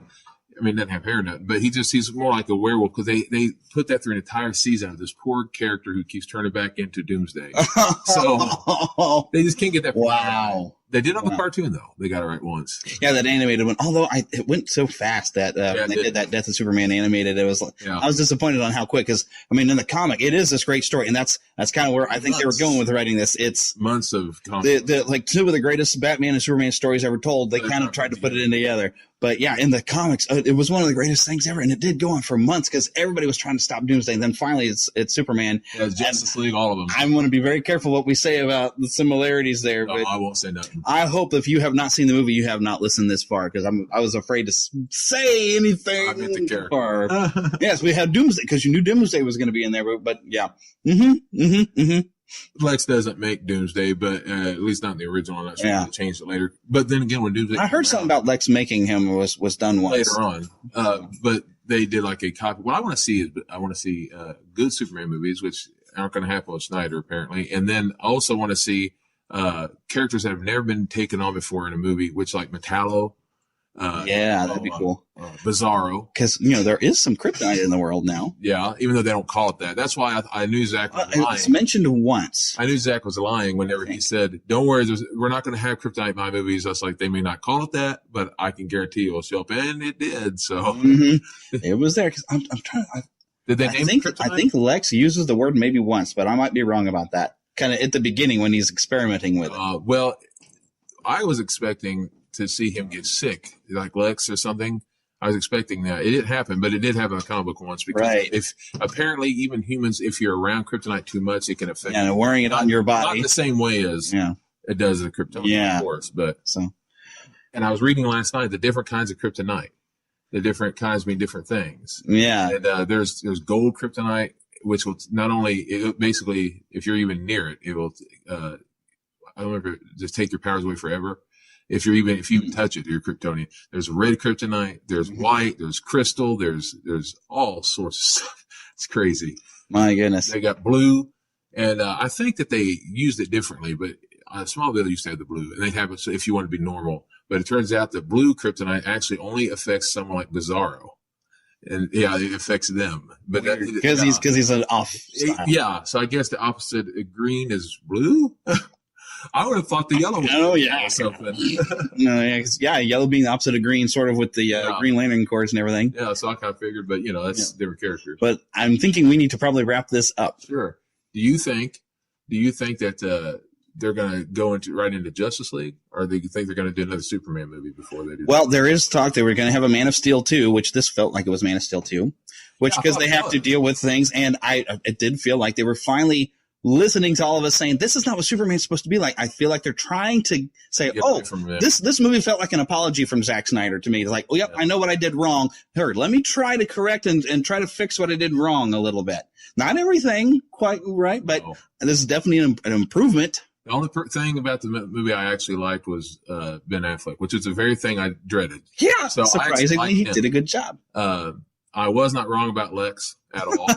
I mean, doesn't have hair or nothing, but he's more like a werewolf because they put that through an entire season of this poor character who keeps turning back into Doomsday. So they just can't get that. Wow. They did on the cartoon though. They got it right once. Yeah, that animated one. Although it went so fast that when they did that Death of Superman animated, it was I was disappointed on how quick. Because I mean, in the comic, it is this great story, and that's kind of where I think they were going with writing this. It's months of comic. Like two of the greatest Batman and Superman stories ever told. They kind of tried to put it in together. But yeah, in the comics, it was one of the greatest things ever, and it did go on for months because everybody was trying to stop Doomsday. And then finally, it's Superman. Yeah, it's Justice League, all of them. I'm going to be very careful what we say about the similarities there. But I won't say nothing. I hope if you have not seen the movie, you have not listened this far because I was afraid to say anything. I meant the character. Yes, we had Doomsday because you knew Doomsday was going to be in there. But yeah. Lex doesn't make Doomsday, but at least not in the original. I'm not sure they changed it later. But then again, when Doomsday, I heard something about Lex making him was done once later on. But they did like a copy. What I want to see is good Superman movies, which aren't going to happen with Snyder apparently. And then I also want to see characters that have never been taken on before in a movie, which like Metallo. That'd be cool. Bizarro. Because, there is some kryptonite in the world now. Yeah, even though they don't call it that. That's why I knew Zach was lying. It's mentioned once. I knew Zach was lying whenever he said, don't worry, we're not going to have kryptonite in my movies. I was like, they may not call it that, but I can guarantee it will show up. And it did, so. It was there. Because I'm trying to. Did they name kryptonite? I think Lex uses the word maybe once, but I might be wrong about that. Kind of at the beginning when he's experimenting with it. Well, I was expecting to see him get sick, like Lex or something. I was expecting that. It didn't happen, but it did happen in a comic book once because if apparently even humans, if you're around kryptonite too much, it can affect you. Wearing it on your body. Not the same way as it does the kryptonite, of course. But and I was reading last night the different kinds of kryptonite. The different kinds mean different things. Yeah. And there's gold kryptonite, which will not only basically if you're even near it, it will I don't remember just take your powers away forever. If you even touch it, you're Kryptonian. There's red kryptonite, there's white, there's crystal, there's all sorts of stuff. It's crazy. My goodness. They got blue, and I think that they used it differently, but Smallville used to have the blue, and they have it so if you want to be normal. But it turns out the blue kryptonite actually only affects someone like Bizarro. And it affects them, but because he's an off style. Yeah, so I guess the opposite green is blue. I would have thought the yellow. Something. Yellow being the opposite of green, sort of with the Green Lantern Corps and everything. Yeah, so I kind of figured, but that's different characters. But I'm thinking we need to probably wrap this up. Sure. Do you think that they're going to go right into Justice League, or do you think they're going to do another Superman movie before they do? Well, there is talk they were going to have a Man of Steel 2, which this felt like it was Man of Steel 2, which because they have to deal with things, and it did feel like they were finally listening to all of us saying, this is not what Superman's supposed to be like. I feel like they're trying to say, this movie felt like an apology from Zack Snyder to me. It's like, I know what I did wrong. Let me try to correct and try to fix what I did wrong a little bit. Not everything quite right, but this is definitely an improvement. The only thing about the movie I actually liked was Ben Affleck, which is the very thing I dreaded. Yeah, so surprisingly, he did a good job. I was not wrong about Lex at all.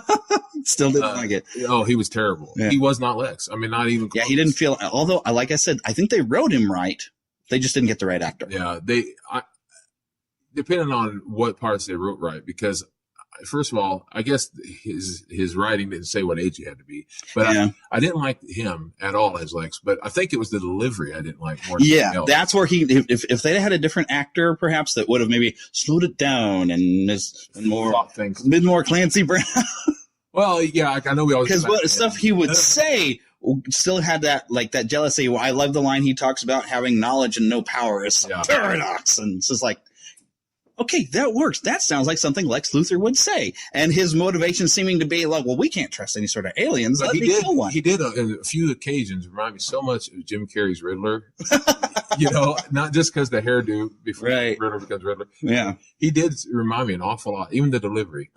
Still didn't like it. Oh, he was terrible. Yeah. He was not Lex. I mean, not even close. Yeah, he didn't feel, although, like I said, I think they wrote him right. They just didn't get the right actor. Yeah, depending on what parts they wrote right, because first of all, I guess his writing didn't say what age he had to be, but I didn't like him at all as Lex, but I think it was the delivery I didn't like more. Yeah, that's where if they had a different actor, perhaps that would have maybe slowed it down and been more Clancy Brown. Well, yeah, I know we always because what stuff he would say still had that jealousy. Well, I love the line he talks about having knowledge and no power is paradox, and it's just like, okay, that works. That sounds like something Lex Luthor would say. And his motivation seeming to be like, well, we can't trust any sort of aliens. Let me kill one. He did on a few occasions remind me so much of Jim Carrey's Riddler. Not just because the hairdo before Riddler becomes Riddler. Yeah. He did remind me an awful lot, even the delivery.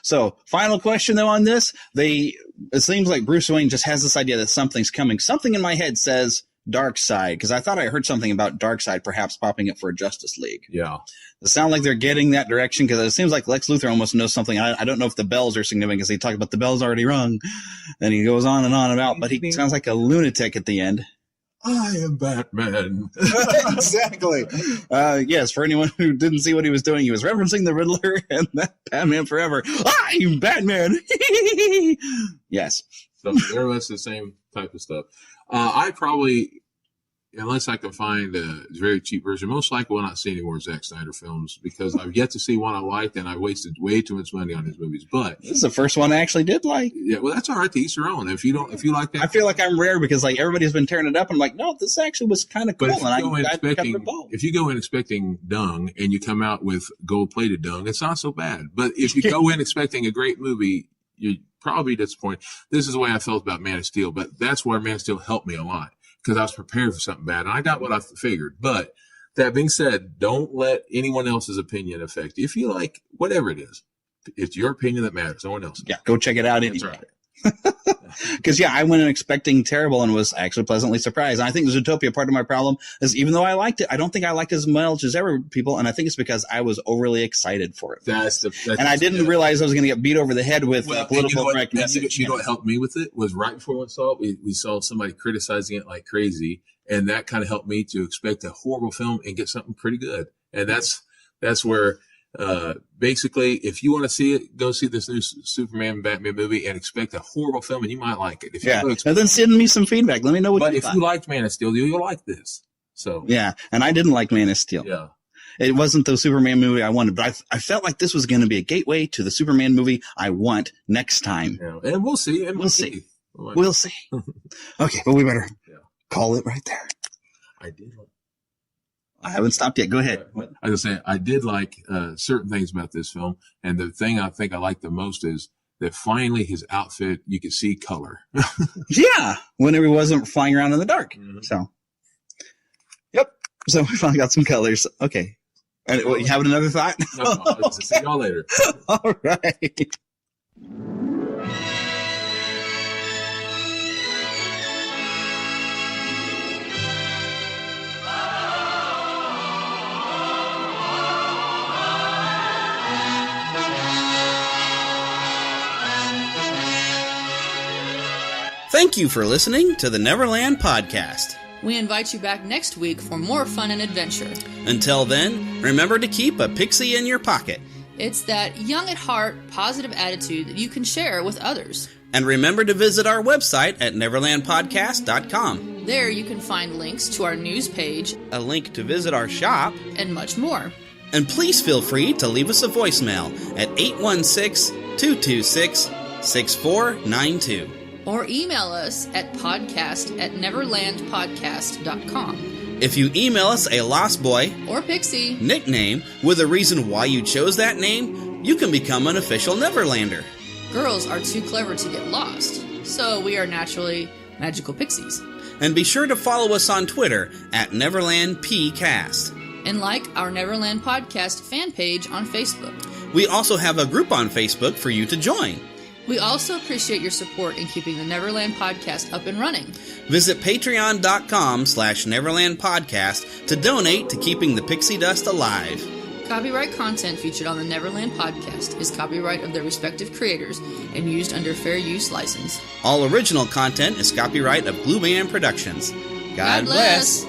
So, final question though on this. It seems like Bruce Wayne just has this idea that something's coming. Something in my head says Darkseid, because I thought I heard something about Darkseid perhaps popping up for a Justice League. Yeah. It sounds like they're getting that direction because it seems like Lex Luthor almost knows something. I don't know if the bells are significant because he talked about the bells already rung and he goes on and about, but he sounds like a lunatic at the end. I am Batman. Exactly. Yes, for anyone who didn't see what he was doing, he was referencing the Riddler and that Batman Forever. I'm Batman. Yes. So more or less the same type of stuff. I probably, unless I can find a very cheap version, most likely will not see any more Zack Snyder films because I've yet to see one I liked, and I wasted way too much money on his movies. But this is the first one I actually did like. Yeah, well, that's all right. To each their own. If you like that, I feel like I'm rare because like everybody's been tearing it up, and I'm like, no, this actually was kind of cool. If you go in expecting dung and you come out with gold-plated dung, it's not so bad. But if you go in expecting a great movie, you're probably disappointed. This is the way I felt about Man of Steel, but that's where Man of Steel helped me a lot. Because I was prepared for something bad, and I got what I figured. But that being said, don't let anyone else's opinion affect you. If you like whatever it is, it's your opinion that matters. No one else. Yeah, go check it out anyway. Because I went in expecting terrible and was actually pleasantly surprised. And I think the Zootopia part of my problem is even though I liked it, I don't think I liked it as much as ever people. And I think it's because I was overly excited for it. I didn't realize I was going to get beat over the head with political correct message. You know what helped me with it was right before we saw it, we saw somebody criticizing it like crazy. And that kind of helped me to expect a horrible film and get something pretty good. And that's where, basically, if you want to see it, go see this new Superman Batman movie and expect a horrible film, and you might like it. And then send me some feedback. Let me know what you thought. But if you liked Man of Steel, you'll like this. So yeah, and I didn't like Man of Steel. Yeah, it wasn't the Superman movie I wanted, but I felt like this was going to be a gateway to the Superman movie I want next time. Yeah. And we'll see. We'll see. Okay, but we better call it right there. I haven't stopped yet. Go ahead. I was saying, I did like certain things about this film, and the thing I think I like the most is that finally his outfit, you could see color. Yeah, whenever he wasn't flying around in the dark. Mm-hmm. So we finally got some colors. Okay. And you having another thought? No, I'll see y'all later. All right. Thank you for listening to the Neverland Podcast. We invite you back next week for more fun and adventure. Until then, remember to keep a pixie in your pocket. It's that young at heart, positive attitude that you can share with others. And remember to visit our website at neverlandpodcast.com. There you can find links to our news page, a link to visit our shop, and much more. And please feel free to leave us a voicemail at 816-226-6492. Or email us at podcast@neverlandpodcast.com. If you email us a Lost Boy or Pixie nickname with a reason why you chose that name, you can become an official Neverlander. Girls are too clever to get lost, so we are naturally magical pixies. And be sure to follow us on Twitter at NeverlandPcast. And like our Neverland Podcast fan page on Facebook. We also have a group on Facebook for you to join. We also appreciate your support in keeping the Neverland Podcast up and running. Visit patreon.com/Neverland Podcast to donate to keeping the pixie dust alive. Copyright content featured on the Neverland Podcast is copyright of their respective creators and used under fair use license. All original content is copyright of Blue Band Productions. God bless.